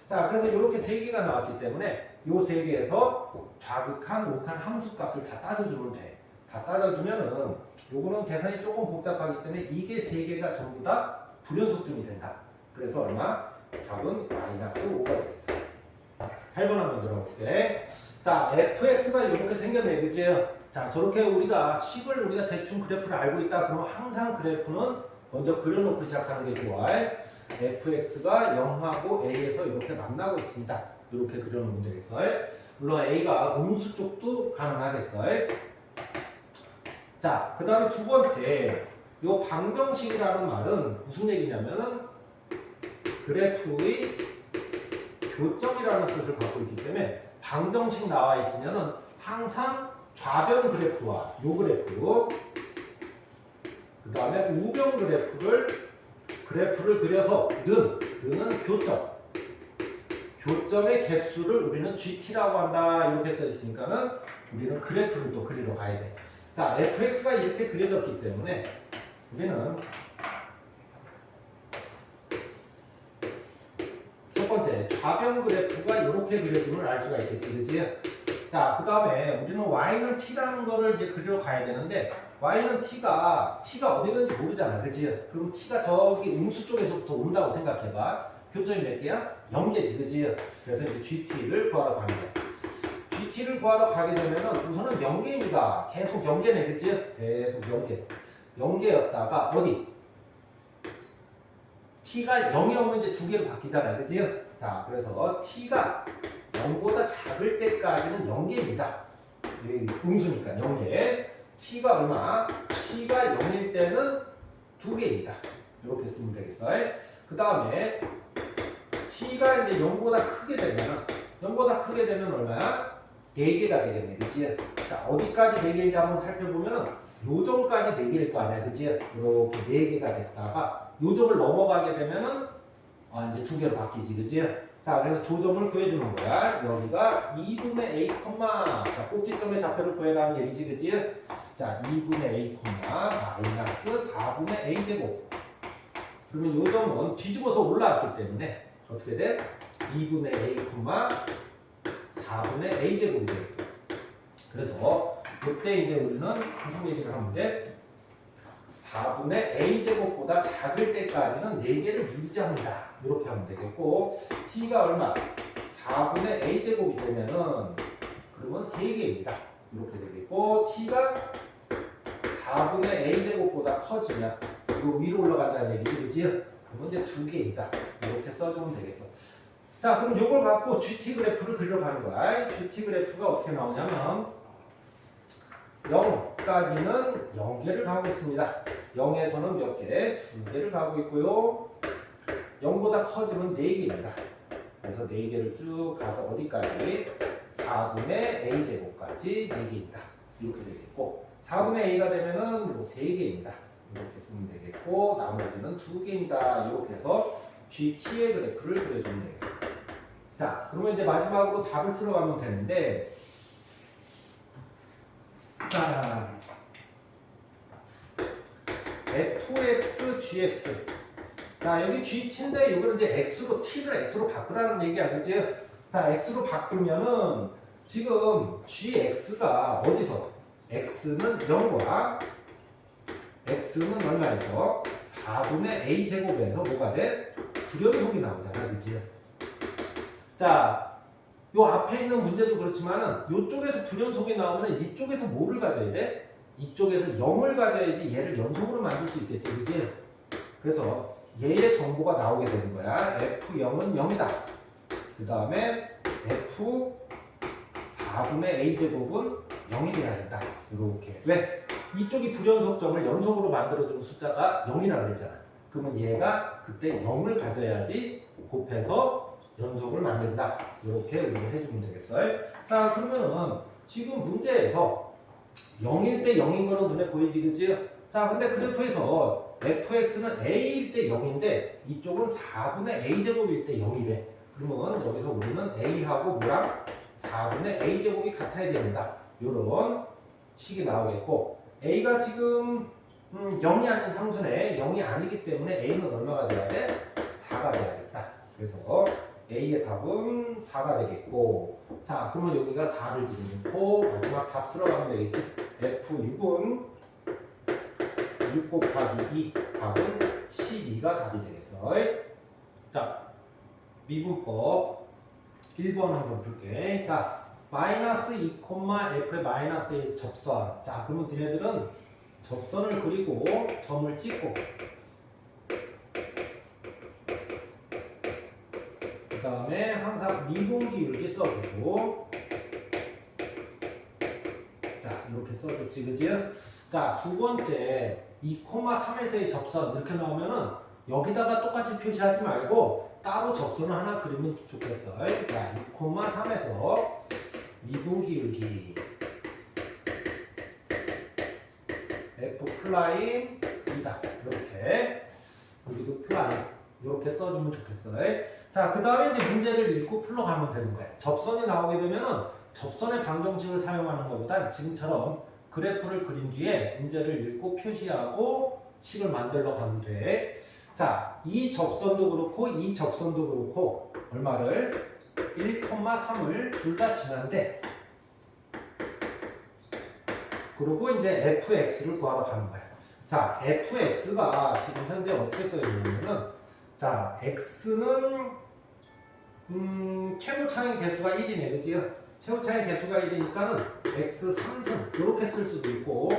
자, 그래서 이렇게 세 개가 나왔기 때문에 요 세 개에서 좌극한, 우극한 함수값을 다 따져주면 돼. 다 따져주면은 요거는 계산이 조금 복잡하기 때문에 이게 세 개가 전부 다 불연속점이 된다. 그래서 얼마? 답은 마이너스 5가 되겠어. 8번 한번 들어볼게. 자, fx가 이렇게 생겼네, 그치? 자, 저렇게 우리가 식을 우리가 대충 그래프를 알고 있다. 그러면 항상 그래프는 먼저 그려놓고 시작하는 게 좋아. fx가 0하고 a에서 이렇게 만나고 있습니다. 이렇게 그려놓으면 되겠어. 물론 a가 음수 쪽도 가능하겠어. 자, 그 다음에 두 번째, 요 방정식이라는 말은 무슨 얘기냐면은 그래프의 교점이라는 뜻을 갖고 있기 때문에 방정식 나와 있으면은 항상 좌변 그래프와 요 그래프, 그 다음에 우변 그래프를 그려서 는은 교점의 개수를 우리는 GT라고 한다. 이렇게 써 있으니까는 우리는 그래프를 또 그리러 가야 돼. 자, fx가 이렇게 그려졌기 때문에 우리는 첫 번째 좌변 그래프가 이렇게 그려지면 알 수가 있겠지, 그치? 자, 그 다음에 우리는 y는 t라는 거를 이제 그리러 가야 되는데 y는 t가 어디 있는지 모르잖아, 그치? 그럼 t가 저기 음수 쪽에서부터 온다고 생각해봐. 교점이 몇 개야? 0개지, 그치? 그래서 이제 gt를 구하러 가는 거야. gt를 구하러 가게 되면은 우선은 0개입니다. 계속 0개네, 그치? 계속 0개. 0개였다가 어디? t가 0이 오면 이제 두 개로 바뀌잖아요, 그치? 자, 그래서 t가 0보다 작을 때까지는 0개입니다. 음수니까 0개. t가 얼마? t가 0일 때는 2개입니다. 이렇게 쓰면 되겠어. 그 다음에 t가 이제 0보다 크게 되면 얼마야? 4개가 되겠네, 그치? 자, 어디까지 4개인지 한번 살펴보면은 요점까지 4개일 거 아니야, 그치? 이렇게 4개가 됐다가 요점을 넘어가게 되면은 이제 2개로 바뀌지, 그치? 자, 그래서 조점을 구해주는 거야. 여기가 2분의 a, 자, 꼭지점의 좌표를 구해라는 얘기지, 그치? 자, 2분의 a, 마이너스 4분의 a 제곱. 그러면 요 점은 뒤집어서 올라왔기 때문에 어떻게 돼? 2분의 a, 4분의 a 제곱이 되겠어. 그래서 그때 이제 우리는 무슨 얘기를 하면 돼? 4분의 a 제곱보다 작을 때까지는 4개를 유지합니다. 이렇게 하면 되겠고, t가 얼마? 4분의 a 제곱이 되면은 그러면 3개입니다. 이렇게 되겠고, t가 4분의 a 제곱보다 커지면 이거 위로 올라간다는 얘기지, 그치? 그러면 이제 2개입니다. 이렇게 써주면 되겠어. 자, 그럼 이걸 갖고 GT 그래프를 그리러 가는 거야. GT 그래프가 어떻게 나오냐면 0까지는 0개를 가고 있습니다. 0에서는 몇 개? 2개를 가고 있고요. 0보다 커지면 4개입니다. 그래서 4개를 쭉 가서 어디까지? 4분의 a 제곱까지 4개입니다. 이렇게 되겠고, 4분의 a가 되면은 뭐 3개입니다. 이렇게 쓰면 되겠고, 나머지는 2개입니다. 이렇게 해서 GT의 그래프를 그려주면 되겠습니다. 자, 그러면 이제 마지막으로 답을 쓰러 가면 되는데, 자, fx, gx. 자, 여기 gt인데 이걸 이제 x로, t를 x로 바꾸라는 얘기야, 그치? 자, x로 바꾸면은 지금 gx가 어디서? x는 0과 x는 얼마에서? 4분의 a 제곱에서 뭐가 돼? 불연속이 나오잖아, 그치? 자, 요 앞에 있는 문제도 그렇지만은 요쪽에서 불연속이 나오면 이쪽에서 뭐를 가져야 돼? 이쪽에서 0을 가져야지 얘를 연속으로 만들 수 있겠지, 그치? 그래서 얘의 정보가 나오게 되는 거야. f0은 0이다. 그 다음에 f 4분의 a 제곱은 0이 돼야 된다. 이렇게. 왜? 이쪽이 불연속점을 연속으로 만들어주는 숫자가 0이라고 그랬잖아. 그러면 얘가 그때 0을 가져야지 곱해서 연속을 만든다. 이렇게 우리가 해주면 되겠어요. 자, 그러면은 지금 문제에서 0일 때 0인 거는 눈에 보이지, 그치? 자, 근데 그래프에서 fx는 a일 때 0인데 이쪽은 4분의 a제곱일 때 0이래. 그러면 여기서 우리는 a하고 뭐랑 4분의 a제곱이 같아야 됩니다. 요런 식이 나오겠고 a가 지금 0이 아닌 상수네. 0이 아니기 때문에 a는 얼마가 돼야 돼? 4가 돼야겠다. 그래서 a의 답은 4가 되겠고, 자 그러면 여기가 4를 집어넣고 마지막 답 쓸어가면 되겠지. f6은 6 곱하기 2 답은 12가 답이 되겠어. 자 미분법 1번 한번 볼게. 자 마이너스 2, f의 마이너스 1 접선. 자 그러면 니네들은 접선을 그리고 점을 찍고 그 다음에 항상 미분기울기 써주고, 자 이렇게 써줬지 그지? 자 두 번째 2,3에서의 접선 이렇게 나오면은 여기다가 똑같이 표시하지 말고 따로 접선을 하나 그리면 좋겠어. 자 2,3에서 미분기울기 f 플라임 2다 이렇게, 여기도 플라임 이렇게 써주면 좋겠어. 자 그 다음에 이제 문제를 읽고 풀러가면 되는 거야. 접선이 나오게 되면은 접선의 방정식을 사용하는 것보다 지금처럼 그래프를 그린 뒤에 문제를 읽고 표시하고 식을 만들러 가면 돼. 자, 이 접선도 그렇고 이 접선도 그렇고 얼마를 1,3을 둘 다 지난데, 그리고 이제 fx를 구하러 가는 거야. 자, fx가 지금 현재 어떻게 써 있냐면은, 자, x는 최고차의 개수가 1이네, 그치? 최고차의 개수가 1이니까는 x 3승 이렇게 쓸 수도 있고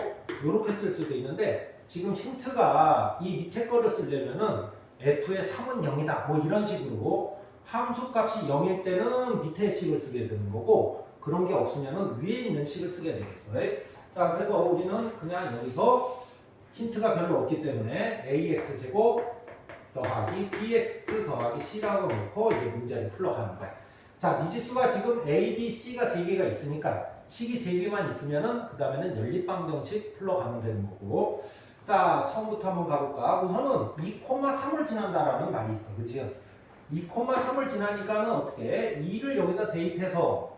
이렇게 쓸 수도 있는데, 지금 힌트가 이 밑에 거를 쓰려면은 f의 3은 0이다 뭐 이런 식으로 함수 값이 0일 때는 밑에 식을 쓰게 되는 거고, 그런 게 없으면은 위에 있는 식을 쓰게 되겠어요. 자 그래서 우리는 그냥 여기서 힌트가 별로 없기 때문에 ax제곱 더하기 bx 더하기 c라고 놓고 이제 문제를 풀러가는 거야. 자 미지수가 지금 a, b, c가 3개가 있으니까 식이 3개만 있으면은 그 다음에는 연립방정식 풀러가면 되는 거고, 자 처음부터 한번 가볼까. 우선은 2,3을 지난다라는 말이 있어, 그치? 2,3을 지나니까는 어떻게 2를 여기다 대입해서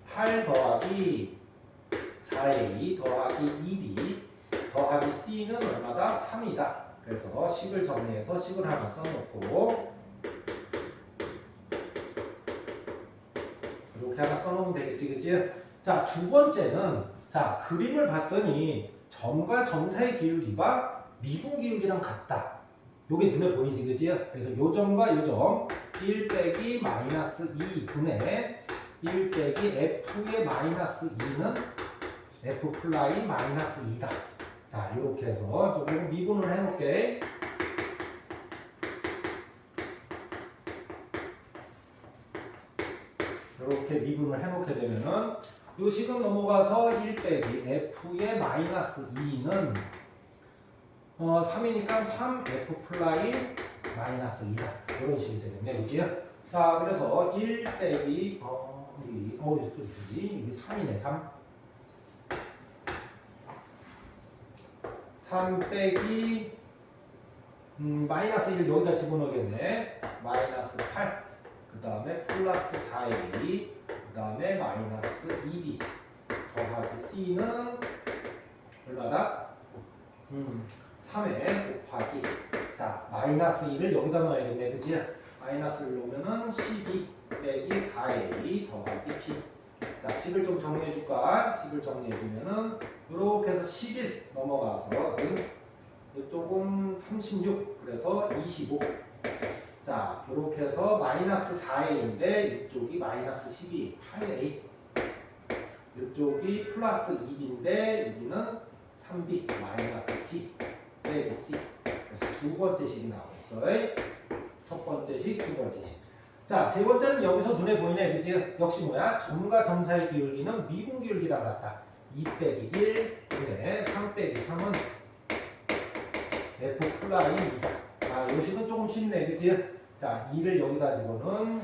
8 더하기 4a 더하기 2b 더하기 c는 얼마다? 3이다. 그래서 식을 정리해서 식을 하나 써놓고 이렇게 하나 써놓으면 되겠지, 그치? 자, 두 번째는, 자, 그림을 봤더니 점과 점 사이 기울기가 미분 기울기랑 같다. 요게 눈에 보이지, 그치? 그래서 요 점과 요 점, 1 빼기 마이너스 2분의 1 빼기 f의 마이너스 2는 f 플라이 마이너스 2다. 자, 이렇게 해서 조금 미분을 해놓을게. 이렇게 미분을 해놓게 되면은 요 식은 넘어가서 1 빼기 f의 마이너스 2는 3이니까 3f 플라임 마이너스 2다. 이런 식이 되겠네, 그치? 자, 그래서 1 빼기 이게 3이네, 3. 3 빼기 마이너스 1을 여기다 집어넣겠네. 마이너스 8, 그 다음에 플러스 4a, 그 다음에 마이너스 2b 더하기 c는 얼마다? 3에 곱하기, 자 마이너스 2를 여기다 넣어야겠네, 그치? 마이너스를 놓으면은 12 빼기 4a 더하기 b. 자, 식을 좀 정리해줄까? 식을 정리해주면은 이렇게 해서 11 넘어가서는 이쪽은 36, 그래서 25. 자, 이렇게 해서 마이너스 4a인데 이쪽이 마이너스 12, 8a. 이쪽이 플러스 2b인데 여기는 3b, 마이너스 b, 빼기 c. 그래서 두 번째 식이 나오겠어요. 첫 번째 식, 두 번째 식. 자, 세 번째는 여기서 눈에 보이네, 그치? 역시 뭐야? 점과 점 사이 기울기는 미분 기울기랑 같다. 2 빼기 1, 그래. 3 빼기 3은 f 플라임이다. 아, 요 식은 조금 쉽네, 그치? 자, 2를 여기다 집어넣은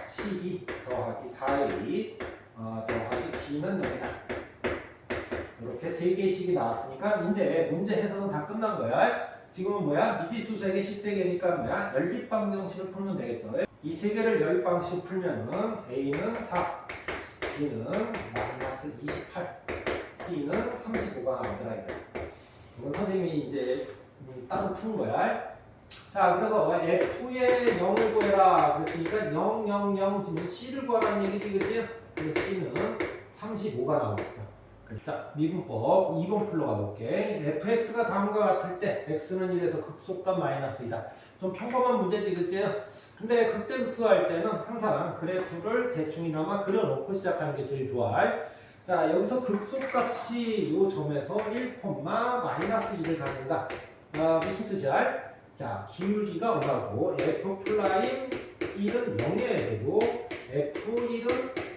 12 더하기 4a 더하기 b는 여기다. 이렇게 세 개의 식이 나왔으니까 이제 문제 해석은 다 끝난 거야. 지금은 뭐야? 미지수 세개, 식세개니까 뭐야? 연립방정식을 풀면 되겠어. 이 세 개를 연립방식 풀면은 A는 4, B는 마이너스 28, C는 35가 나오더라 이거. 이건 선생님이 이제 따로 푼 거야. 자, 그래서 F의 0을 구해라. 그랬으니까 0, 0, 0 지금 C를 구하라는 얘기지, 그치? 그래서 C는 35가 나오겠어. 자, 미분법 2번 풀러 가볼게. fx가 다음과 같을 때 x는 1에서 극소값 마이너스 2다. 좀 평범한 문제지, 그치? 근데 극대극소할 때는 항상 그래프를 대충이나마 그려놓고 시작하는 게 제일 좋아. 자, 여기서 극소값이 이 점에서 1, 마이너스 2를 갖는다. 무슨 뜻이야? 자, 기울기가 얼마고 f 플라임 1은 0이어야 되고 f1은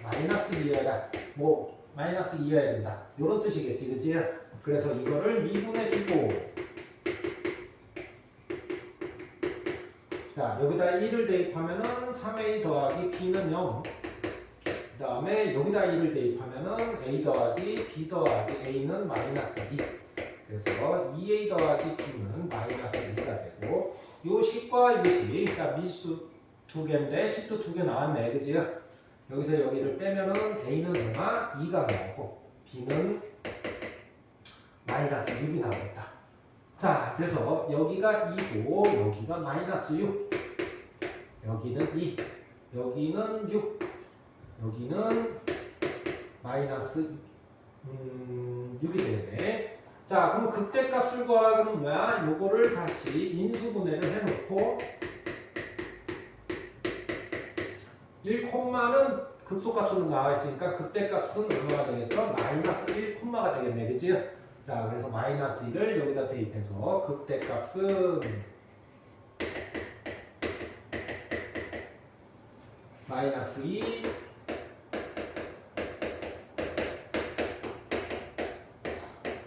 마이너스 2여야 뭐 마이너스 2여야 된다. 이런 뜻이겠지, 그치? 그래서 이거를 미분해주고 자, 여기다 1을 대입하면은 3a 더하기 b는 0. 그 다음에 여기다 1을 대입하면은 a 더하기 b 더하기 a는 마이너스 2. 그래서 2a 더하기 b는 마이너스 2가 되고 요 식과 요 식, 자, 미수 2개인데 식도 2개 나왔네, 그치? 여기서 여기를 빼면은 a는 얼마? 2가 나오고 b는 마이너스 6이 나오겠다. 자, 그래서 여기가 2고 여기가 마이너스 6, 여기는 2, 여기는 6, 여기는 마이너스 6이 되네. 자, 그럼 극대값을 구하라 그러면 뭐야? 요거를 다시 인수분해를 해놓고 1콤마는 극소값으로 나와 있으니까 극대값은 얼마가 되겠어? 마이너스 1콤마가 되겠네, 그치? 자, 그래서 마이너스 1을 여기다 대입해서 극대값은 마이너스 2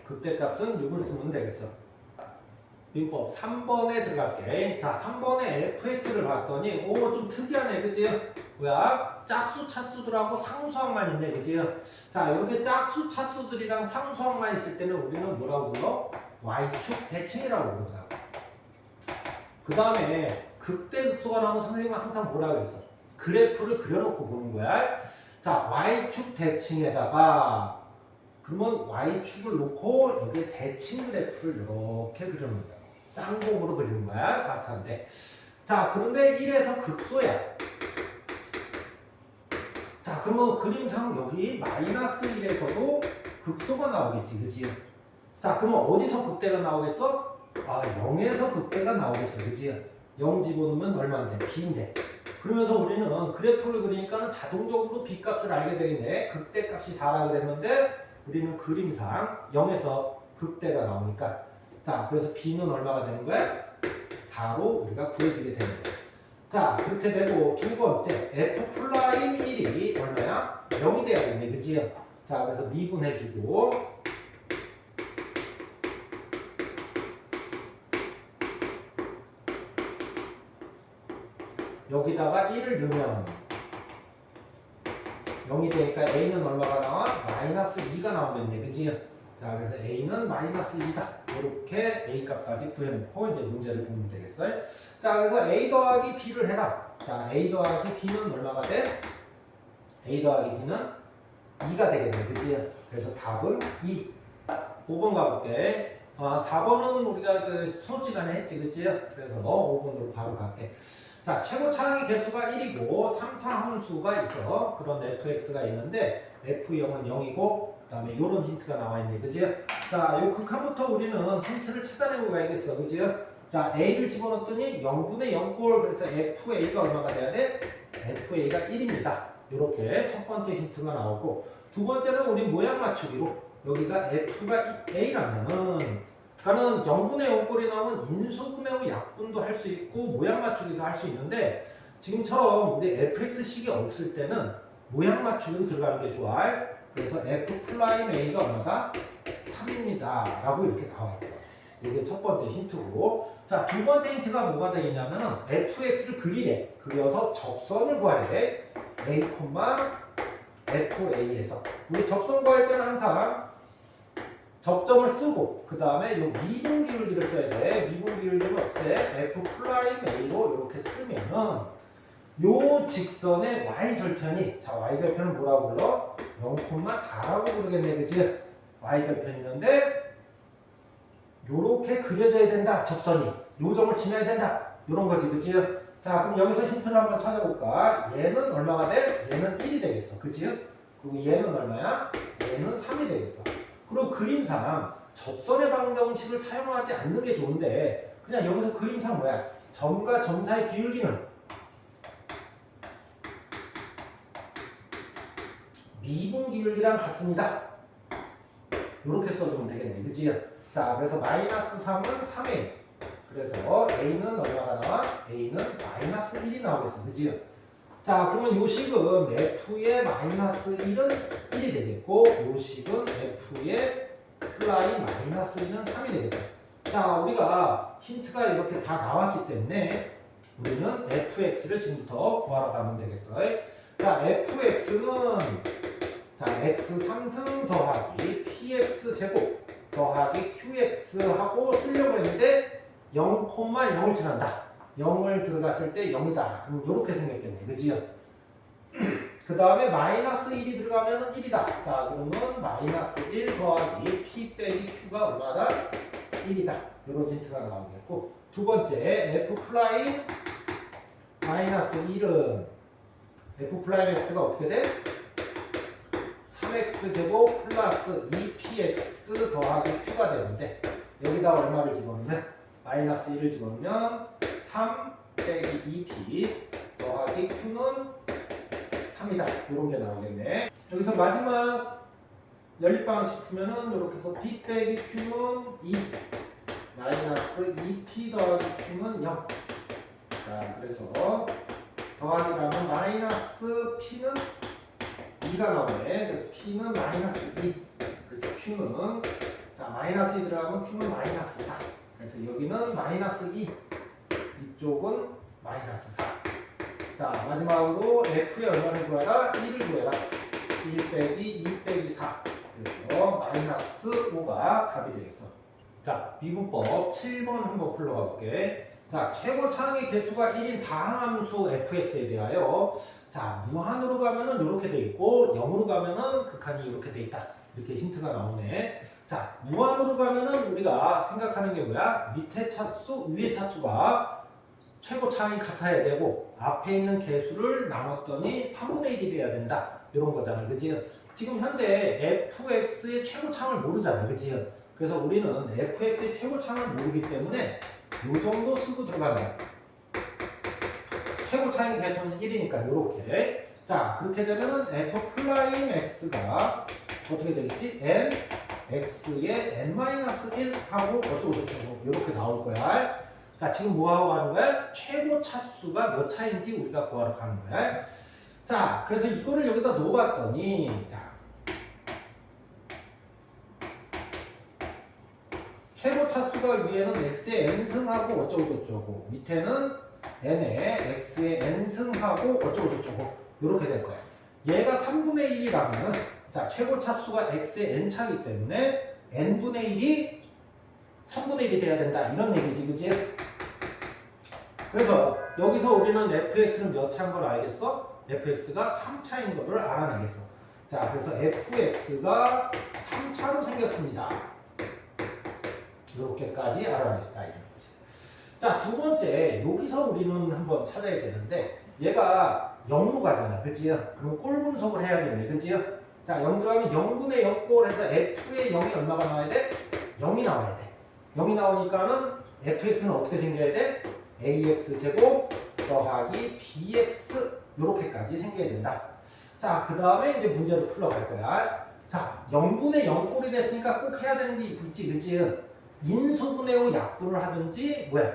극대값은 6을 쓰면 되겠어. 민법 3번에 들어갈게. 자, 3번에 fx를 봤더니 오, 좀 특이하네, 그치? 뭐야? 짝수 차수들하고 상수항만 있네, 그치? 자, 이렇게 짝수 차수들이랑 상수항만 있을 때는 우리는 뭐라고 불러? y축 대칭이라고 부르더라고. 그 다음에 극대극소가 나오면 선생님은 항상 뭐라고 했어? 그래프를 그려놓고 보는 거야. 자, y축 대칭에다가 그러면 y축을 놓고 여기에 대칭 그래프를 이렇게 그려놓는다. 쌍봉으로 그리는 거야. 4차인데. 자, 그런데 1에서 극소야. 자, 그러면 그림상 여기 마이너스 1에서도 극소가 나오겠지, 그치? 자, 그러면 어디서 극대가 나오겠어? 아, 0에서 극대가 나오겠어, 그치? 0 집어넣으면 얼마인데? b인데. 그러면서 우리는 그래프를 그리니까 자동적으로 b 값을 알게 되겠네. 극대값이 4라 그랬는데 우리는 그림상 0에서 극대가 나오니까 자, 그래서 b는 얼마가 되는 거야? 4로 우리가 구해지게 되는 거야. 자, 그렇게 되고 두 번째 f 플라임 1이 얼마야? 0이 돼야겠네, 그치? 자, 그래서 미분해주고 여기다가 1을 넣으면 0이 되니까 a는 얼마가 나와? 마이너스 2가 나오겠네, 그치? 자, 그래서 a는 마이너스 2다. 이렇게 a 값까지 구해놓고 이제 문제를 보면 되겠어요. 자, 그래서 a 더하기 b를 해라. 자, a 더하기 b는 얼마가 돼? a 더하기 b는 2가 되겠네, 그치? 그래서 답은 2. 5번 가볼게. 4번은 우리가 그 수업 시간에 했지, 그치? 그래서 5번으로 바로 갈게. 자, 최고 차항의 개수가 1이고 3차 함수가 있어. 그런 fx가 있는데 f0은 0이고 그 다음에 이런 힌트가 나와 있네, 그치? 자, 요 극한부터 우리는 힌트를 찾아내고 가야겠어, 그치? 자, a를 집어넣었더니 0분의 0꼴. 그래서 fa가 얼마가 돼야 돼? fa가 1입니다. 이렇게 첫 번째 힌트가 나오고 두 번째는 우리 모양 맞추기로 여기가 f가 a라면은 그러니까는 0분의 0꼴이 나오면 인수분해 후 약분도 할 수 있고 모양 맞추기도 할 수 있는데 지금처럼 우리 fx식이 없을 때는 모양 맞추기로 들어가는 게 좋아. 그래서 f 플라임 a가 얼마다? 3입니다. 라고 이렇게 나와 있고 이게 첫 번째 힌트고 자, 두 번째 힌트가 뭐가 되겠냐면 fx를 그리래. 그려서 접선을 구하래. a, fa에서 우리 접선 구할 때는 항상 접점을 쓰고 그 다음에 요 미분 기울기를 써야 돼. 미분 기울기는 어떻게 해? F 프라임 A로 이렇게 쓰면은 요 직선의 Y절편이 자 Y절편은 뭐라고 불러? 0,4라고 부르겠네. 그치? Y절편이 있는데 요렇게 그려져야 된다. 접선이 요 점을 지나야 된다. 요런 거지. 그치? 자 그럼 여기서 힌트를 한번 찾아볼까? 얘는 얼마가 돼? 얘는 1이 되겠어. 그치? 그리고 얘는 얼마야? 얘는 3이 되겠어. 그리고 그림상 접선의 방정식을 사용하지 않는 게 좋은데 그냥 여기서 그림상 뭐야? 점과 점 사이 기울기는 미분 기울기랑 같습니다. 이렇게 써주면 되겠네. 그치? 자, 그래서 마이너스 3은 3A. 그래서 A는 얼마가 나와? A는 마이너스 1이 나오겠어. 그치? 자, 그러면 요 식은 F의 마이너스 1은 1이 되겠고, 요 식은 F의 플라이 마이너스 1은 3이 되겠어. 자, 우리가 힌트가 이렇게 다 나왔기 때문에 우리는 fx를 지금부터 구하러 가면 되겠어. 자, fx는 자, x 3승 더하기 px 제곱 더하기 qx하고 쓰려고 했는데 0,0을 지난다. 0을 들어갔을 때 0이다. 이렇게 생겼겠네. 그지요? 그 다음에 마이너스 1이 들어가면 1이다. 자, 그러면 마이너스 1 더하기 p 빼기 q가 얼마다? 1이다. 이런 힌트가 나오겠고, 두 번째 f 프라임 마이너스 1은 f 프라임 x가 어떻게 돼? 3x 제곱 플러스 2px 더하기 q가 되는데 여기다 얼마를 집어넣으면 마이너스 1을 집어넣으면 3 빼기 2p 더하기 q는 3이다. 이런 게 나오겠네. 여기서 마지막 연립방식 풀면은 이렇게 해서 p 빼기 q는 2 마이너스 2p 더하기 q는 0. 자, 그래서 더하기라면 마이너스 p는 2가 나오네. 그래서 p는 마이너스 2. 그래서 q는 자 마이너스 2 들어가면 q는 마이너스 4. 그래서 여기는 마이너스 2. 이쪽은 마이너스 4. 자 마지막으로 f의 얼마를 구해라? 1을 구해라. 1 빼기 2 빼기 4. 그래서 마이너스 5가 답이 되겠어. 자 미분법 7번 한번 풀러가 볼게. 자, 최고차항의 개수가 1인 다항함수 fx에 대하여 자, 무한으로 가면은 이렇게 돼 있고 0으로 가면은 극한이 이렇게 돼 있다. 이렇게 힌트가 나오네. 자, 무한으로 가면은 우리가 생각하는 게 뭐야? 밑에 차수, 위에 차수가 최고차항이 같아야 되고 앞에 있는 개수를 나눴더니 3분의 1이 돼야 된다. 이런 거잖아. 그치? 지금 현재 fx의 최고차항을 모르잖아. 그치? 그래서 우리는 fx의 최고차항을 모르기 때문에 요 정도 쓰고 들어가는 거야. 최고 차이 개수는 1이니까 요렇게. 자, 그렇게 되면은 f 프라임 x가 어떻게 되겠지? n x의 n-1 하고 어쩌고저쩌고 요렇게 나올 거야. 자, 지금 뭐 하고 가는 거야? 최고 차수가 몇 차인지 우리가 구하러 가는 거야. 자, 그래서 이거를 여기다 놓아봤더니 자, 최고 차수가 위에는 x의 n승하고 어쩌고저쩌고 밑에는 n의 x의 n승하고 어쩌고저쩌고 이렇게 될 거야. 얘가 3분의 1이라면 자 최고 차수가 x의 n차이기 때문에 n분의 1이 3분의 1이 돼야 된다. 이런 얘기지. 그치? 그래서 여기서 우리는 fx는 몇 차인 걸 알겠어? fx가 3차인 거를 알아내겠어. 자 그래서 fx가 3차로 생겼습니다. 이렇게까지 알아내겠다 이런 거지. 자, 두 번째 여기서 우리는 한번 찾아야 되는데 얘가 0으로 가잖아. 그치? 그럼 꼴 분석을 해야겠네. 그치? 자, 0 들어가면 0분의 0꼴 해서 f의 0이 얼마가 나와야 돼? 0이 나와야 돼. 0이 나오니까는 fx는 어떻게 생겨야 돼? ax 제곱 더하기 bx 이렇게까지 생겨야 된다. 자, 그 다음에 이제 문제를 풀러갈 거야. 자, 0분의 0꼴이 됐으니까 꼭 해야 되는 게 있지. 그치? 인수분해 후 약분을 하든지 뭐야?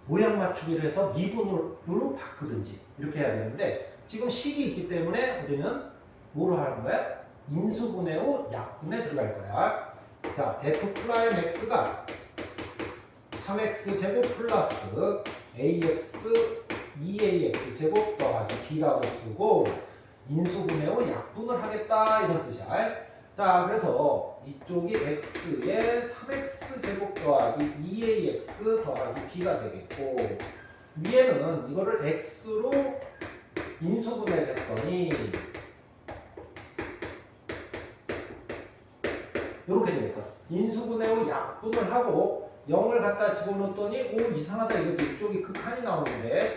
모양 맞추기를 해서 미분으로 바꾸든지 이렇게 해야 되는데 지금 식이 있기 때문에 우리는 뭐로 하는 거야? 인수분해 후 약분에 들어갈 거야. 자, f 프라임 x가 3x 제곱 플러스 ax 2ax 제곱 더하기 b라고 쓰고 인수분해 후 약분을 하겠다 이런 뜻이야. 자, 그래서 이쪽이 x에 3x 제곱 더하기 2ax 더하기 b가 되겠고, 위에는 이거를 x로 인수분해를 했더니 이렇게 되겠어. 인수분해 후 약분을 하고 0을 갖다 집어넣었더니 오 이상하다 이거지. 이쪽이 극한이 나오는데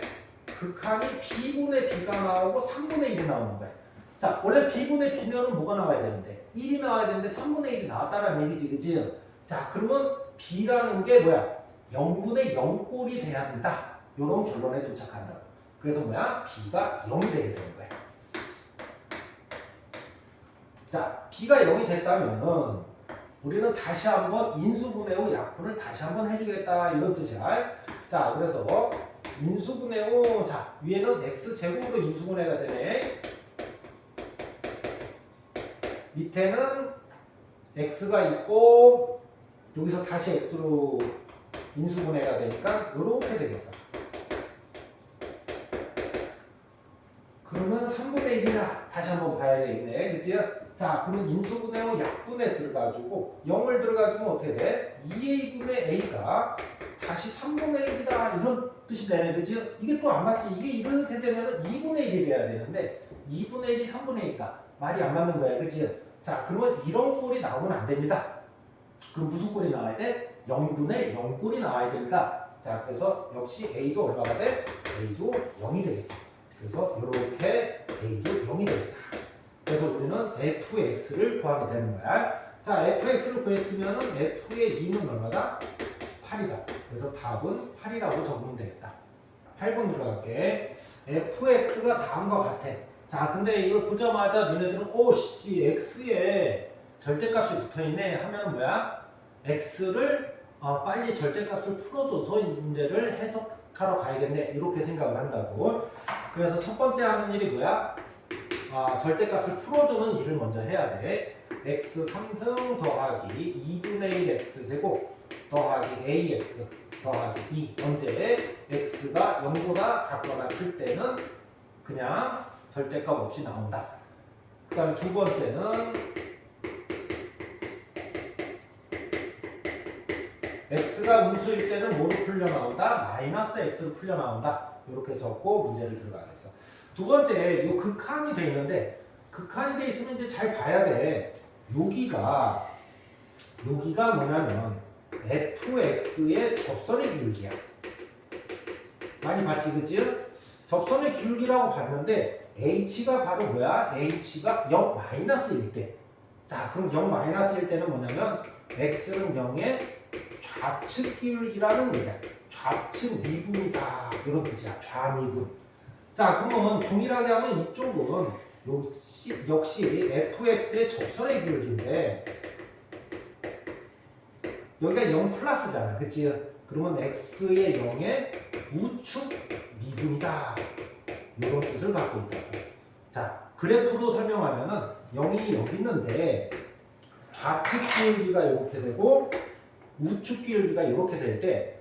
극한이 b분의 b가 나오고 3분의 1이 나오는 거야. 자, 원래 b분의 b면은 뭐가 나와야 되는데 1이 나와야 되는데 3분의 1이 나왔다는 얘기지, 그치? 자, 그러면 b라는 게 뭐야? 0분의 0꼴이 돼야 된다. 이런 결론에 도착한다. 그래서 뭐야? b가 0이 되게 되는 거야. 자, b가 0이 됐다면은 우리는 다시 한번 인수분해 후 약분을 다시 한번 해주겠다 이런 뜻이야. 자, 그래서 인수분해 후, 자, 위에는 x제곱으로 인수분해가 되네. 밑에는 x가 있고 여기서 다시 x로 인수분해가 되니까 이렇게 되겠어. 그러면 3분의 1이다. 다시 한번 봐야 되겠네. 그치? 자, 그러면 인수분해 후 약분에 들어가지고 0을 들어가주면 어떻게 돼? 2a분의 a가 다시 3분의 1이다. 이런 뜻이 되네. 그치? 이게 또 안 맞지. 이게 이렇게 되면 2분의 1이 돼야 되는데 2분의 1이 3분의 1이다. 말이 안 맞는 거야. 그치? 자, 그러면 이런 꼴이 나오면 안 됩니다. 그럼 무슨 꼴이 나와야 돼? 0분의 0꼴이 나와야 됩니다. 자, 그래서 역시 a도 얼마가 돼? a도 0이 되겠어. 그래서 이렇게 a도 0이 되겠다. 그래서 우리는 fx를 구하게 되는 거야. 자, fx를 구했으면은 f의 2는 얼마다? 8이다. 그래서 답은 8이라고 적으면 되겠다. 8번 들어갈게. fx가 다음과 같아. 자, 근데 이걸 보자마자 너네들은 오씨 x에 절대값이 붙어있네 하면 뭐야? x를 빨리 절대값을 풀어줘서 이 문제를 해석하러 가야겠네 이렇게 생각을 한다고. 그래서 첫 번째 하는 일이 뭐야? 절대값을 풀어주는 일을 먼저 해야 돼. x 3승 더하기 2분의 1 x제곱 더하기 ax 더하기 2. 언제 x가 0보다 작거나 클 때는 그냥 절대값 없이 나온다. 그 다음에 두 번째는 x가 음수일 때는 뭐로 풀려 나온다? 마이너스 x로 풀려 나온다. 이렇게 적고 문제를 들어가겠어. 두 번째, 이 극한이 돼 있는데 극한이 돼 있으면 이제 잘 봐야 돼. 여기가 뭐냐면 fx의 접선의 기울기야. 많이 봤지, 그치? 접선의 기울기라고 봤는데 h가 바로 뭐야? h가 0 마이너스일 때. 자, 그럼 0 마이너스일 때는 뭐냐면 x는 0의 좌측 기울기라는 얘기야. 좌측 미분이다. 이런 뜻이야. 좌미분. 자, 그러면 동일하게 하면 이쪽은 역시 fx의 접선의 기울기인데 여기가 0 플러스잖아. 그치? 그러면 x의 0의 우측 미분이다. 이런 뜻을 갖고 있다고. 자, 그래프로 설명하면은 0이 여기 있는데 좌측 기울기가 이렇게 되고 우측 기울기가 이렇게 될 때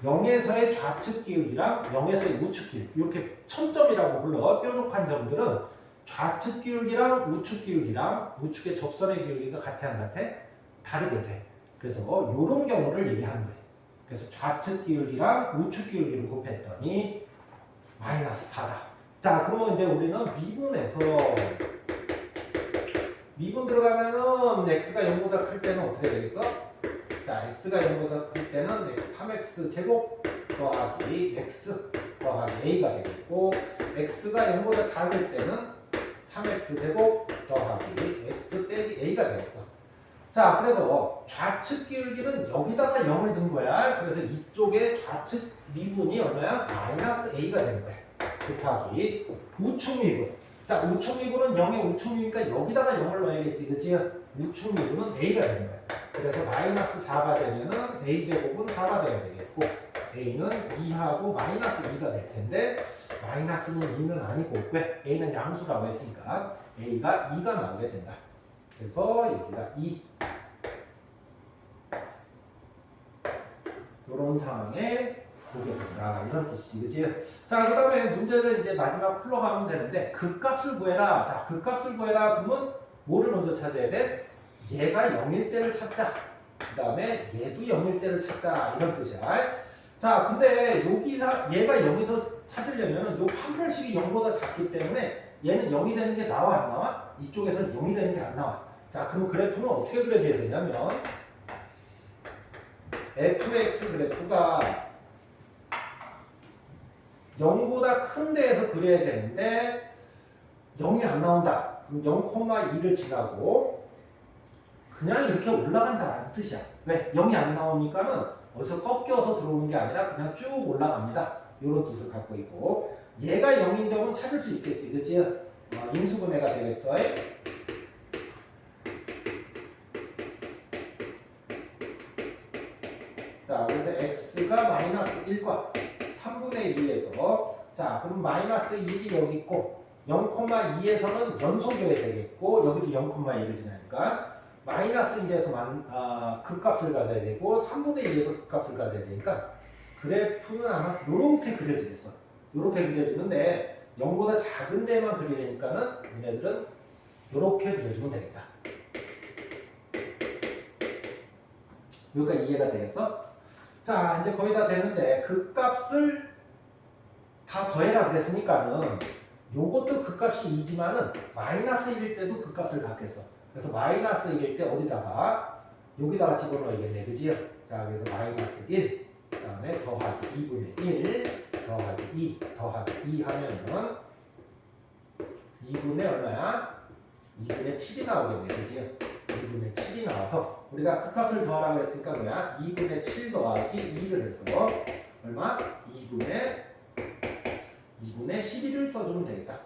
0에서의 좌측 기울기랑 0에서의 우측 기울기 이렇게 천점이라고 불러. 뾰족한 점들은 좌측 기울기랑 우측 기울기랑 우측의 접선의 기울기가 같아 안 같아? 다르게 돼. 그래서 이런 경우를 얘기하는 거예요. 그래서 좌측 기울기랑 우측 기울기를 곱했더니 마이너스 4다. 자, 그러면 이제 우리는 미분 들어가면은 x가 0보다 클 때는 어떻게 되겠어? 자, x가 0보다 클 때는 3x 제곱 더하기 x 더하기 a가 되겠고 x가 0보다 작을 때는 3x 제곱 더하기 x 빼기 a가 되겠어. 자, 그래서 좌측 기울기는 여기다가 0을 둔 거야. 그래서 이쪽에 좌측 미분이 얼마야? 마이너스 a가 되는 거야. 곱하기 우측 미분. 자, 우측 미분은 0의 우측 미분이니까 여기다가 0을 넣어야겠지, 그치? 우측 미분은 a가 되는 거야. 그래서 마이너스 4가 되면은 a제곱은 4가 돼야 되겠고 a는 2하고 마이너스 2가 될 텐데 마이너스는 2는 아니고 왜? a는 양수라고 했으니까 a가 2가 나오게 된다. 그래서 여기가 2. 이런 상황에 보게 된다. 이런 뜻이지, 그치? 자, 그 다음에 문제를 이제 마지막 풀러가면 되는데, 극값을 구해라. 자, 극값을 구해라. 그러면 뭐를 먼저 찾아야 돼? 얘가 0일 때를 찾자. 그 다음에 얘도 0일 때를 찾자. 이런 뜻이야. 자, 근데 여기가 얘가 0에서 찾으려면 요 판별식이 0보다 작기 때문에 얘는 0이 되는 게 나와 안 나와? 이쪽에서는 0이 되는 게 안 나와. 자, 그럼 그래프는 어떻게 그려줘야 되냐면 fx 그래프가 0보다 큰 데에서 그려야 되는데 0이 안 나온다. 그럼 0,2를 지나고 그냥 이렇게 올라간다라는 뜻이야. 왜? 0이 안 나오니까는 어디서 꺾여서 들어오는 게 아니라 그냥 쭉 올라갑니다. 이런 뜻을 갖고 있고 얘가 0인 점은 찾을 수 있겠지. 그치? 인수분해가 되겠어. 자, 그래서 x가 마이너스 1과 3분의 2에서 자, 그럼 마이너스 1이 여기 있고 0,2에서는 연속이어야 되겠고 여기도 0,1을 지나니까 마이너스 1에서 극값을 가져야 되고 3분의 2에서 극값을 가져야 되니까 그래프는 아마 이렇게 그려지겠어. 이렇게 그려지는데 0보다 작은 데만 그리려니까는 얘네들은 이렇게 그려주면 되겠다. 여기까지 이해가 되겠어? 자, 이제 거의 다 되는데 극값을 다 더해라 그랬으니까는 요것도 극값이 2지만은 마이너스 1일 때도 극값을 갖겠어. 그래서 마이너스 1일 때 어디다가 여기다가 집어넣어야겠네. 그지요? 자, 그래서 마이너스 1 그다음에 더하기 2분의 1 더하기 2 더하기 2 하면은 2분의 얼마야? 2분의 7이 나오겠네. 그지요? 2분의 7이 나와서 우리가 극값을 더하라고 했으니까 뭐야? 2분의 7 더하기 2를 해서 얼마? 2분의 12를 써주면 되겠다.